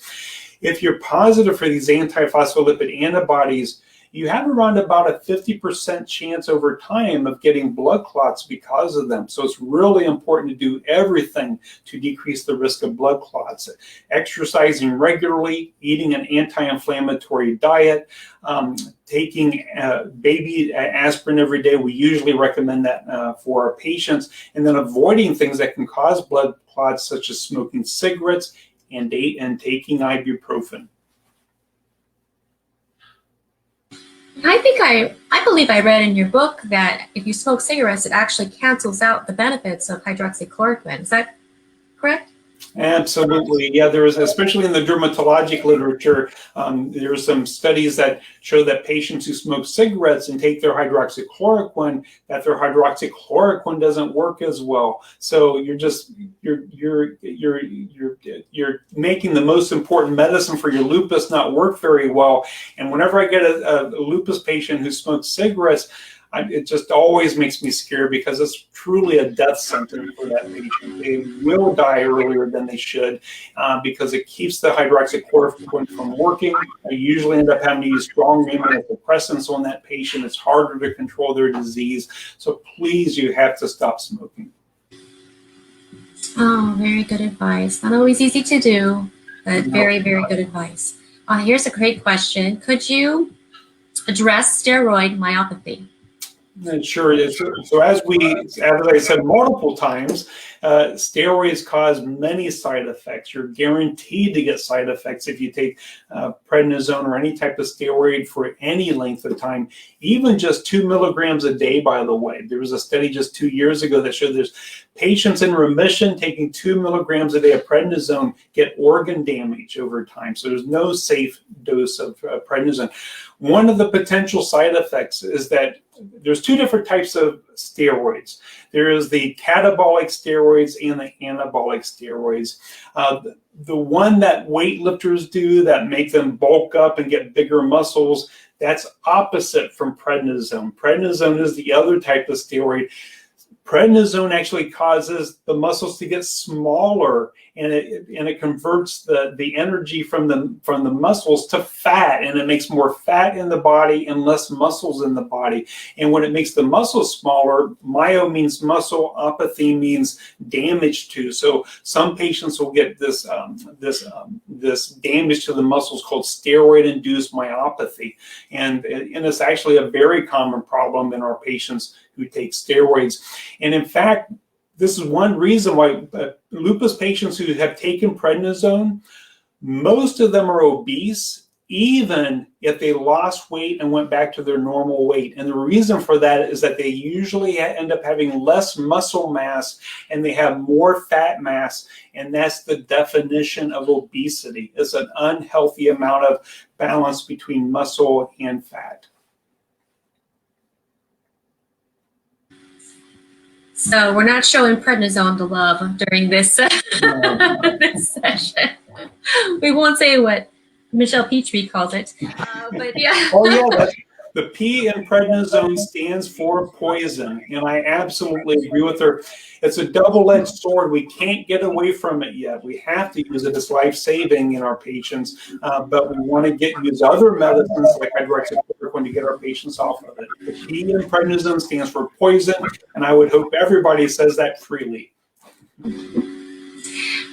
If you're positive for these antiphospholipid antibodies, you have around about a 50% chance over time of getting blood clots because of them. So it's really important to do everything to decrease the risk of blood clots. Exercising regularly, eating an anti-inflammatory diet, taking baby aspirin every day. We usually recommend that for our patients. And then avoiding things that can cause blood clots, such as smoking cigarettes and taking ibuprofen. I believe I read in your book that if you smoke cigarettes, it actually cancels out the benefits of hydroxychloroquine. Is that correct? Absolutely. Yeah, there is, especially in the dermatologic literature, there are some studies that show that patients who smoke cigarettes and take their hydroxychloroquine, that their hydroxychloroquine doesn't work as well. So you're making the most important medicine for your lupus not work very well. And whenever I get a lupus patient who smokes cigarettes, it just always makes me scared because it's truly a death sentence for that patient. They will die earlier than they should because it keeps the hydroxychloroquine from working. I usually end up having to use strong immunosuppressants on that patient. It's harder to control their disease. So please, you have to stop smoking. Oh, very good advice. Not always easy to do, but very, very good advice. Here's a great question. Could you address steroid myopathy? It sure is. So as I said multiple times, steroids cause many side effects. You're guaranteed to get side effects if you take prednisone or any type of steroid for any length of time, even just 2 milligrams a day, by the way. There was a study just 2 years ago that showed there's patients in remission taking 2 milligrams a day of prednisone get organ damage over time. So there's no safe dose of prednisone. One of the potential side effects is that there's 2 different types of steroids. There is the catabolic steroids and the anabolic steroids. The one that weightlifters do that make them bulk up and get bigger muscles, that's opposite from prednisone. Prednisone is the other type of steroid. Prednisone actually causes the muscles to get smaller, and it converts the energy from the muscles to fat, and it makes more fat in the body and less muscles in the body. And when it makes the muscles smaller, myo means muscle, apathy means damage to. So some patients will get this damage to the muscles called steroid-induced myopathy, and it's actually a very common problem in our patients who take steroids. And in fact, this is one reason why lupus patients who have taken prednisone, most of them are obese, even if they lost weight and went back to their normal weight. And the reason for that is that they usually end up having less muscle mass and they have more fat mass. And that's the definition of obesity. It's an unhealthy amount of balance between muscle and fat. So we're not showing prednisone to love during this, this session. We won't say what Michelle Petrie calls it, but yeah. Oh yeah, the P in prednisone stands for poison, and I absolutely agree with her. It's a double-edged sword. We can't get away from it yet. We have to use it. It's life-saving in our patients, but we want to use other medicines like hydroxychloroquine to get our patients off of it. The P in prednisone stands for poison, and I would hope everybody says that freely.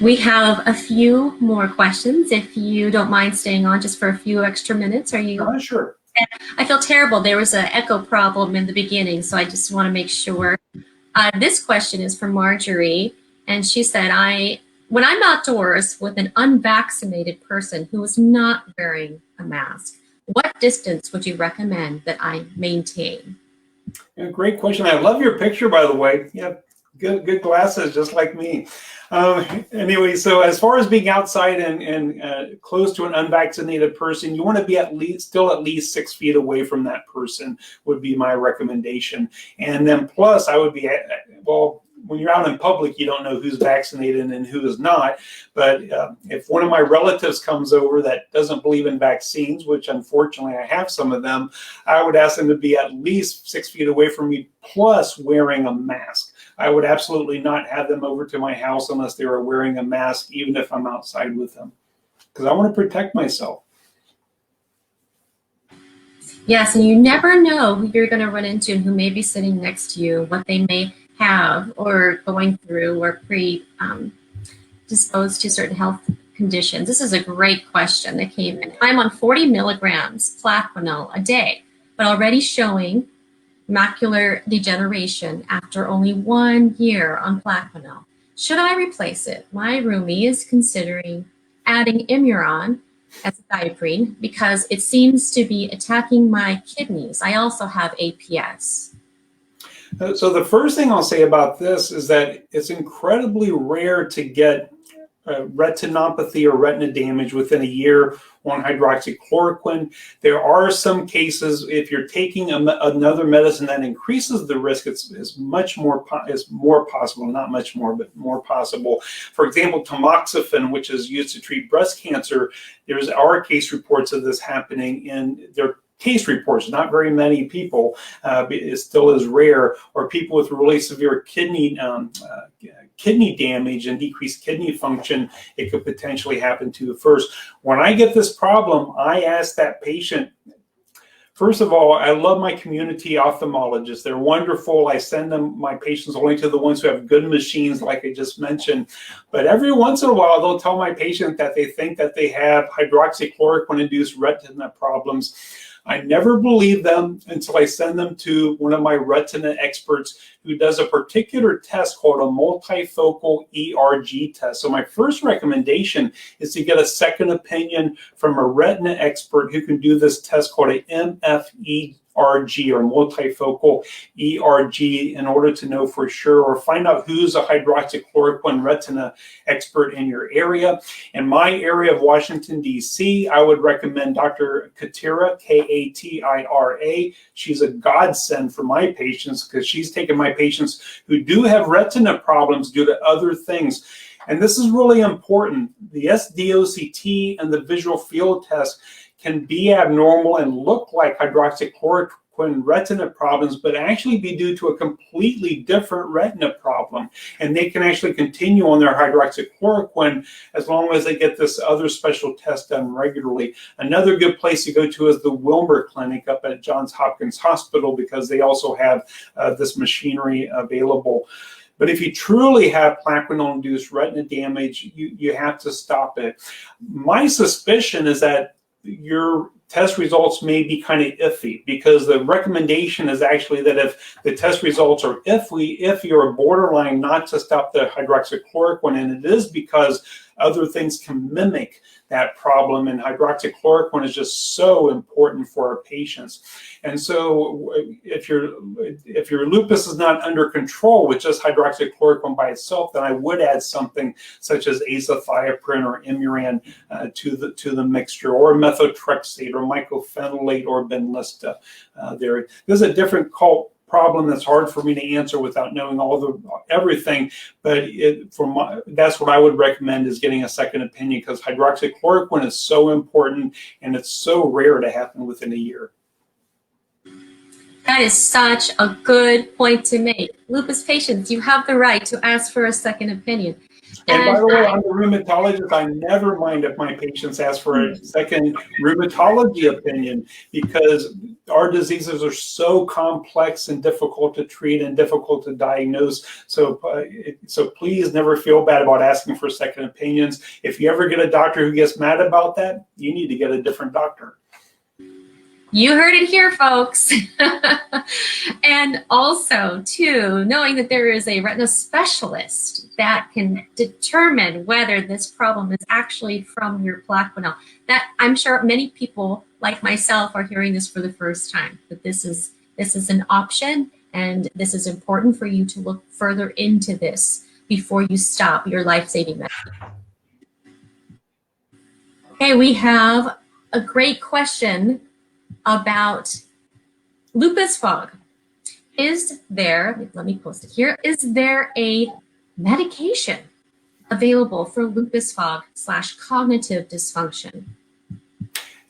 We have a few more questions. If you don't mind staying on just for a few extra minutes, are you? Sure. I feel terrible. There was an echo problem in the beginning, so I just want to make sure. This question is from Marjorie, and she said, when I'm outdoors with an unvaccinated person who is not wearing a mask, what distance would you recommend that I maintain? Yeah, great question. I love your picture, by the way. Yeah, good glasses, just like me. Anyway, so as far as being outside and close to an unvaccinated person, you want to be still at least 6 feet away from that person would be my recommendation. And then plus I would be, well, when you're out in public, you don't know who's vaccinated and who is not. But if one of my relatives comes over that doesn't believe in vaccines, which unfortunately I have some of them, I would ask them to be at least 6 feet away from me, plus wearing a mask. I would absolutely not have them over to my house unless they were wearing a mask, even if I'm outside with them, because I want to protect myself. Yes, and you never know who you're going to run into and who may be sitting next to you, what they may have or going through or predisposed to certain health conditions. This is a great question that came in. I'm on 40 milligrams Plaquenil a day, but already showing macular degeneration after only 1 year on Plaquenil. Should I replace it? My RHEUMY is considering adding Immuron as a diaprine because it seems to be attacking my kidneys. I also have APS. So the first thing I'll say about this is that it's incredibly rare to get retinopathy or retina damage within a year on hydroxychloroquine. There are some cases, if you're taking another medicine that increases the risk, it's more possible, not much more, but more possible. For example, tamoxifen, which is used to treat breast cancer, our case reports of this happening in their case reports, not very many people, it still is rare, or people with really severe kidney damage and decreased kidney function, it could potentially happen to first. When I get this problem, I ask that patient, first of all, I love my community ophthalmologists. They're wonderful. I send them my patients only to the ones who have good machines, like I just mentioned. But every once in a while, they'll tell my patient that they think that they have hydroxychloroquine-induced retina problems. I never believe them until I send them to one of my retina experts who does a particular test called a multifocal ERG test. So my first recommendation is to get a second opinion from a retina expert who can do this test called a MFERG, or multifocal ERG, in order to know for sure, or find out who's a hydroxychloroquine retina expert in your area. In my area of Washington, D.C., I would recommend Dr. Katira, Katira. She's a godsend for my patients because she's taken my patients who do have retina problems due to other things. And this is really important. The SDOCT and the visual field test can be abnormal and look like hydroxychloroquine retina problems, but actually be due to a completely different retina problem. And they can actually continue on their hydroxychloroquine as long as they get this other special test done regularly. Another good place to go to is the Wilmer Clinic up at Johns Hopkins Hospital, because they also have this machinery available. But if you truly have plaquenil-induced retina damage, you have to stop it. My suspicion is that your test results may be kind of iffy, because the recommendation is actually that if the test results are iffy or borderline, not to stop the hydroxychloroquine. And it is because other things can mimic that problem, and hydroxychloroquine is just so important for our patients. And so if your lupus is not under control with just hydroxychloroquine by itself, then I would add something such as azathioprine or Immuron to the mixture, or methotrexate or mycophenolate or Benlysta. There's a different problem that's hard for me to answer without knowing everything, but that's what I would recommend, is getting a second opinion, because hydroxychloroquine is so important and it's so rare to happen within a year. That is such a good point to make. Lupus patients, you have the right to ask for a second opinion. And by the way, I'm a rheumatologist. I never mind if my patients ask for a second rheumatology opinion, because our diseases are so complex and difficult to treat and difficult to diagnose. So please never feel bad about asking for second opinions. If you ever get a doctor who gets mad about that, you need to get a different doctor. You heard it here, folks. And also, too, knowing that there is a retina specialist that can determine whether this problem is actually from your plaquenil. That, I'm sure many people like myself are hearing this for the first time, that this is an option, and this is important for you to look further into this before you stop your life-saving medicine. Okay, we have a great question about lupus fog. Is there, let me post it here, is there a medication available for lupus fog / cognitive dysfunction?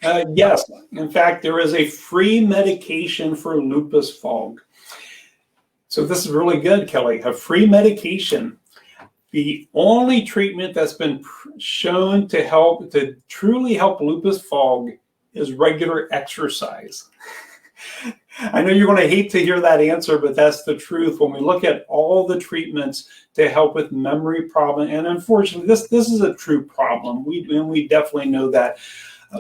Yes, in fact, there is a free medication for lupus fog. So this is really good, Kelly, a free medication. The only treatment that's been shown to truly help lupus fog is regular exercise. I know you're going to hate to hear that answer, but that's the truth. When we look at all the treatments to help with memory problem, and unfortunately, this is a true problem. We definitely know that.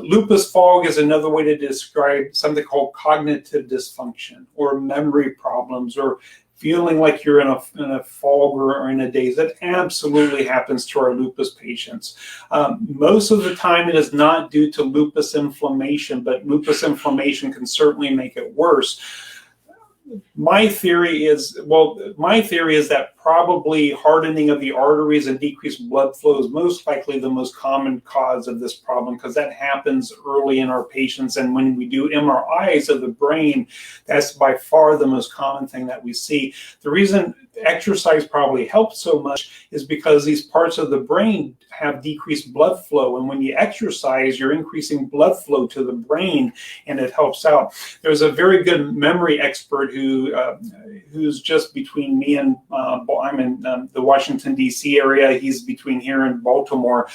Lupus fog is another way to describe something called cognitive dysfunction, or memory problems, or feeling like you're in a fog or in a daze. That absolutely happens to our lupus patients. Most of the time it is not due to lupus inflammation, but lupus inflammation can certainly make it worse. My theory is that probably hardening of the arteries and decreased blood flow is most likely the most common cause of this problem, because that happens early in our patients. And when we do MRIs of the brain, that's by far the most common thing that we see. The reason exercise probably helps so much is because these parts of the brain have decreased blood flow, and when you exercise, you're increasing blood flow to the brain, and it helps out. There's a very good memory expert who's just between me and I'm in the Washington D.C. area. He's between here and Baltimore.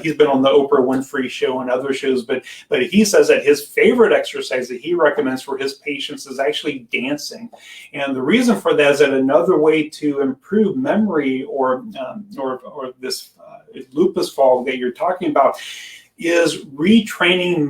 He's been on the Oprah Winfrey Show and other shows, but he says that his favorite exercise that he recommends for his patients is actually dancing. And the reason for that is that another way to improve memory or this lupus fog that you're talking about is retraining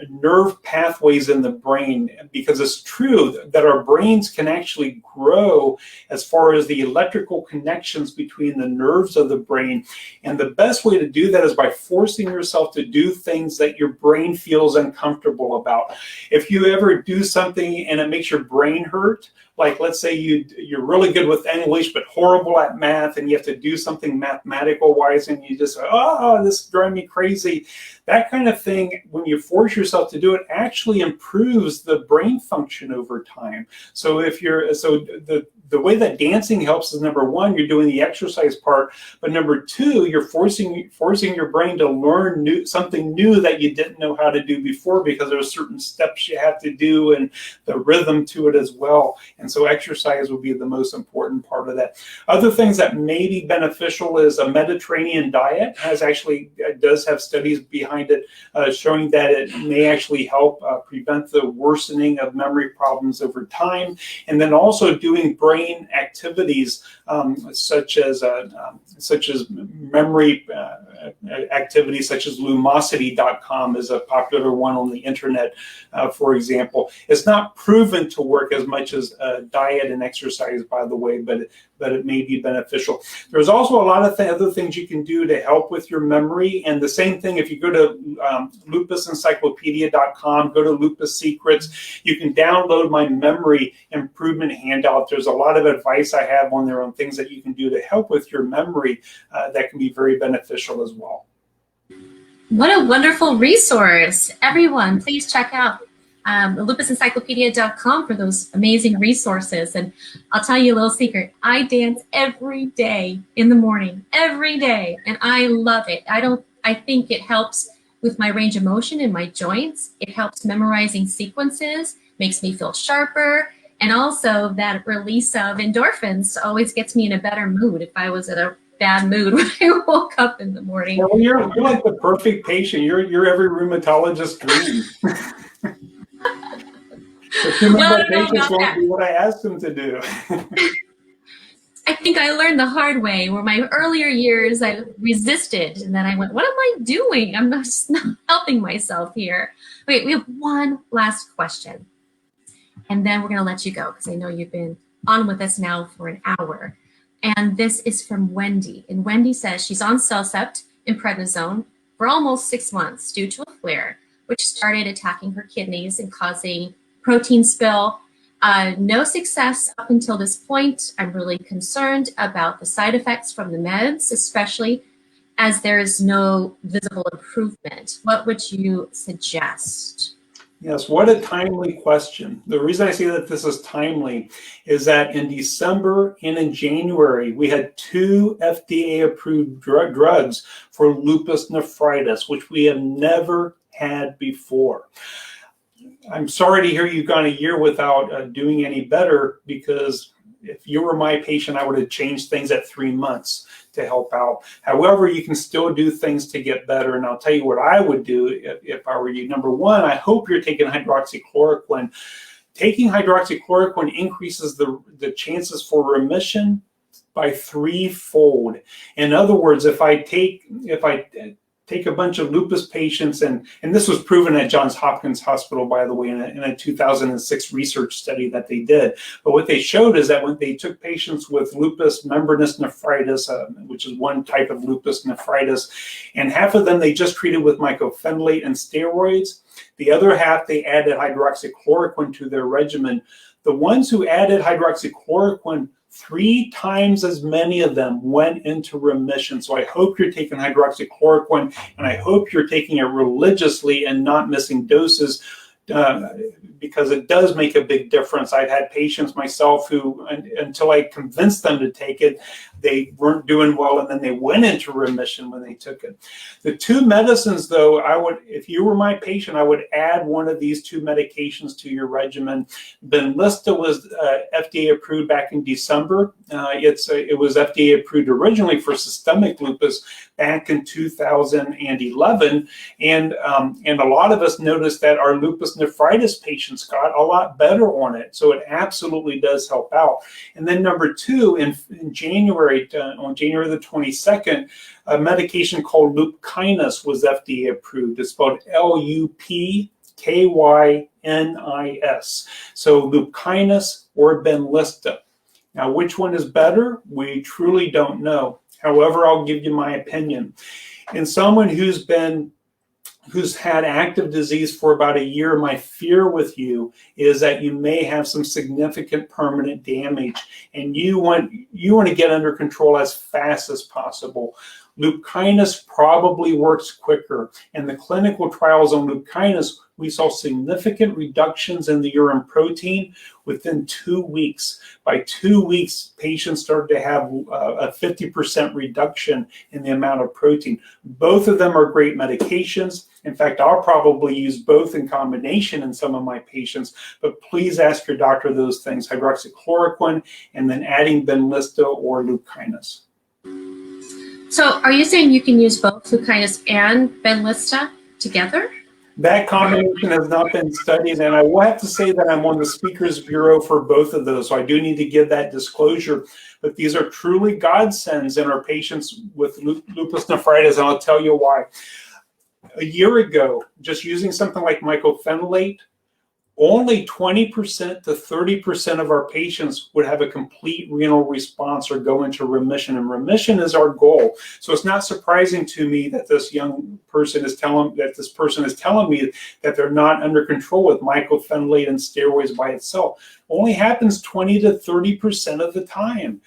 nerve pathways in the brain, because it's true that our brains can actually grow as far as the electrical connections between the nerves of the brain. And the best way to do that is by forcing yourself to do things that your brain feels uncomfortable about. If you ever do something and it makes your brain hurt, like let's say you're really good with English but horrible at math, and you have to do something mathematical wise, and you just, oh, this is driving me crazy. That kind of thing, when you force yourself to do it, actually improves the brain function over time. So the way that dancing helps is, number one, you're doing the exercise part, but number two, you're forcing your brain to learn something new that you didn't know how to do before, because there are certain steps you have to do and the rhythm to it as well. And so exercise would be the most important part of that. Other things that may be beneficial is a Mediterranean diet does have studies behind it showing that it may actually help prevent the worsening of memory problems over time. And then also doing brain activities such as memory activities such as Lumosity.com is a popular one on the internet, for example. It's not proven to work as much as diet and exercise, by the way, but it may be beneficial. There's also a lot of other things you can do to help with your memory. And the same thing, if you go to lupusencyclopedia.com, go to Lupus Secrets, you can download my memory improvement handout. There's a lot of advice I have on there on things that you can do to help with your memory that can be very beneficial as well. What a wonderful resource. Everyone, please check out lupusencyclopedia.com for those amazing resources. And I'll tell you a little secret. I dance every day in the morning, every day, and I love it. I think it helps with my range of motion in my joints. It helps memorizing sequences, makes me feel sharper, and also that release of endorphins always gets me in a better mood if I was in a bad mood when I woke up in the morning. Well, you're like the perfect patient. You're every rheumatologist's dream. My patients won't do what I ask them to do. I think I learned the hard way, where my earlier years I resisted, and then I went, what am I doing? I'm just not helping myself here. Wait, we have one last question, and then we're going to let you go, because I know you've been on with us now for an hour. And this is from Wendy. And Wendy says she's on Cellcept and prednisone for almost 6 months due to a flare, which started attacking her kidneys and causing protein spill. No success up until this point. I'm really concerned about the side effects from the meds, especially as there is no visible improvement. What would you suggest? Yes, what a timely question. The reason I say that this is timely is that in December and in January, we had 2 FDA-approved drugs for lupus nephritis, which we have never had before. I'm sorry to hear you've gone a year without doing any better, because if you were my patient, I would have changed things at 3 months to help out. However, you can still do things to get better, and I'll tell you what I would do if I were you. Number one, I hope you're taking hydroxychloroquine. Taking hydroxychloroquine increases the chances for remission by 3-fold. In other words, if I take a bunch of lupus patients, and this was proven at Johns Hopkins Hospital, by the way, in a 2006 research study that they did. But what they showed is that when they took patients with lupus membranous nephritis, which is one type of lupus nephritis, and half of them they just treated with mycophenolate and steroids, the other half they added hydroxychloroquine to their regimen, The ones who added hydroxychloroquine, 3 times as many of them went into remission. So I hope you're taking hydroxychloroquine, and I hope you're taking it religiously and not missing doses, because it does make a big difference. I've had patients myself who, until I convinced them to take it, they weren't doing well, and then they went into remission when they took it. The 2 medicines, though, if you were my patient, I would add one of these 2 medications to your regimen. Benlysta was FDA approved back in December. It was FDA approved originally for systemic lupus back in 2011, and a lot of us noticed that our lupus nephritis patients got a lot better on it. So it absolutely does help out. And then number 2, in January, on January the 22nd, a medication called Lupkynis was FDA approved. It's spelled Lupkynis. So Lupkynis or Benlysta. Now, which one is better? We truly don't know. However, I'll give you my opinion. In someone who's had active disease for about a year, my fear with you is that you may have some significant permanent damage, and you want to get under control as fast as possible. Lupkynis probably works quicker. In the clinical trials on Lupkynis, we saw significant reductions in the urine protein within 2 weeks. By 2 weeks, patients started to have a 50% reduction in the amount of protein. Both of them are great medications. In fact, I'll probably use both in combination in some of my patients, but please ask your doctor those things, hydroxychloroquine, and then adding Benlysta or Lupkynis. So are you saying you can use both Lupkynis and Benlysta together? That combination has not been studied, and I will have to say that I'm on the Speakers Bureau for both of those, so I do need to give that disclosure. But these are truly godsends in our patients with lupus nephritis, and I'll tell you why. A year ago, just using something like mycophenolate, only 20% to 30% of our patients would have a complete renal response or go into remission, and remission is our goal. So it's not surprising to me that this person is telling me that they're not under control with mycophenolate and steroids by itself. Only happens 20 to 30% of the time.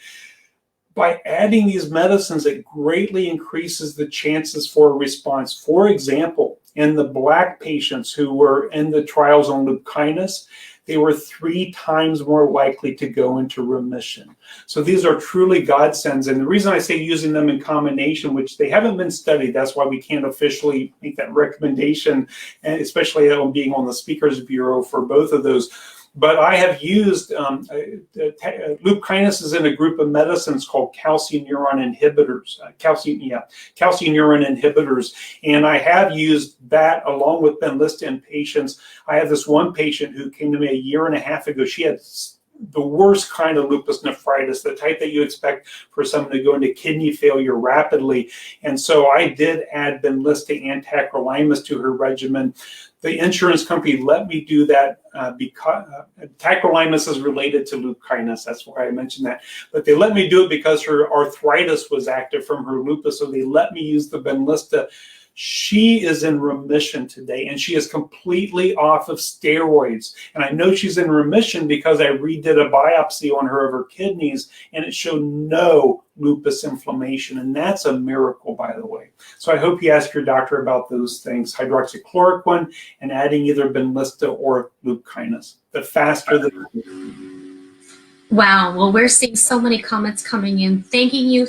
By adding these medicines, it greatly increases the chances for a response. For example, in the Black patients who were in the trials on Lupkynis, they were 3 times more likely to go into remission. So these are truly godsends. And the reason I say using them in combination, which they haven't been studied, that's why we can't officially make that recommendation, and especially being on the Speakers Bureau for both of those. But I have used, Lupkynis is in a group of medicines called calcineurin inhibitors, calcineurin inhibitors, and I have used that along with Benlysta in patients. I have this one patient who came to me a year and a half ago. She had the worst kind of lupus nephritis, the type that you expect for someone to go into kidney failure rapidly. And so I did add Benlysta and tacrolimus to her regimen. The insurance company let me do that because tacrolimus is related to Lupkynis. That's why I mentioned that. But they let me do it because her arthritis was active from her lupus, so they let me use the Benlysta. She is in remission today, and she is completely off of steroids. And I know she's in remission because I redid a biopsy on her of her kidneys, and it showed no lupus inflammation. And that's a miracle, by the way. So I hope you ask your doctor about those things, hydroxychloroquine and adding either Benlysta or Lupkynis. The faster the better. Wow, well, we're seeing so many comments coming in. Thanking you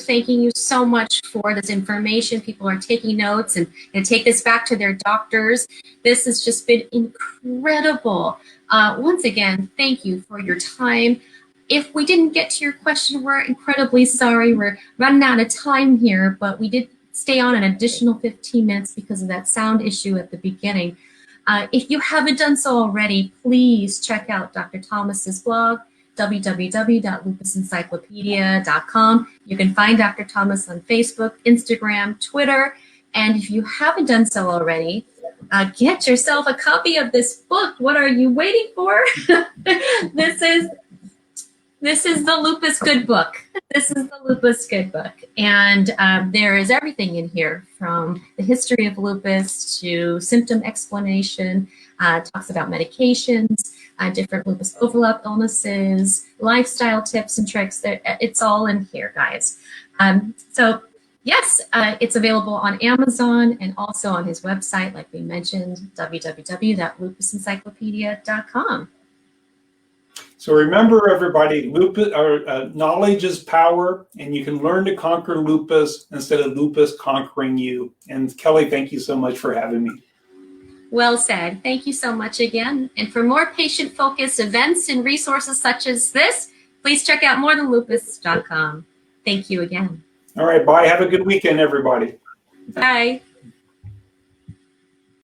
so much for this information. People are taking notes and take this back to their doctors. This has just been incredible. Once again, thank you for your time. If we didn't get to your question, we're incredibly sorry. We're running out of time here, but we did stay on an additional 15 minutes because of that sound issue at the beginning. If you haven't done so already, please check out Dr. Thomas's blog, www.lupusencyclopedia.com. You can find Dr. Thomas on Facebook, Instagram, Twitter, and if you haven't done so already, get yourself a copy of this book. What are you waiting for? This is This is the Lupus Good Book. This is the Lupus Good Book. And there is everything in here from the history of lupus to symptom explanation, talks about medications, different lupus overlap illnesses, lifestyle tips and tricks. It's all in here, guys. So yes, it's available on Amazon and also on his website, like we mentioned, www.lupusencyclopedia.com. So remember, everybody, knowledge is power, and you can learn to conquer lupus instead of lupus conquering you. And Kelly, thank you so much for having me. Well said. Thank you so much again. And for more patient-focused events and resources such as this, please check out morethanlupus.com. Thank you again. All right, bye. Have a good weekend, everybody. Bye.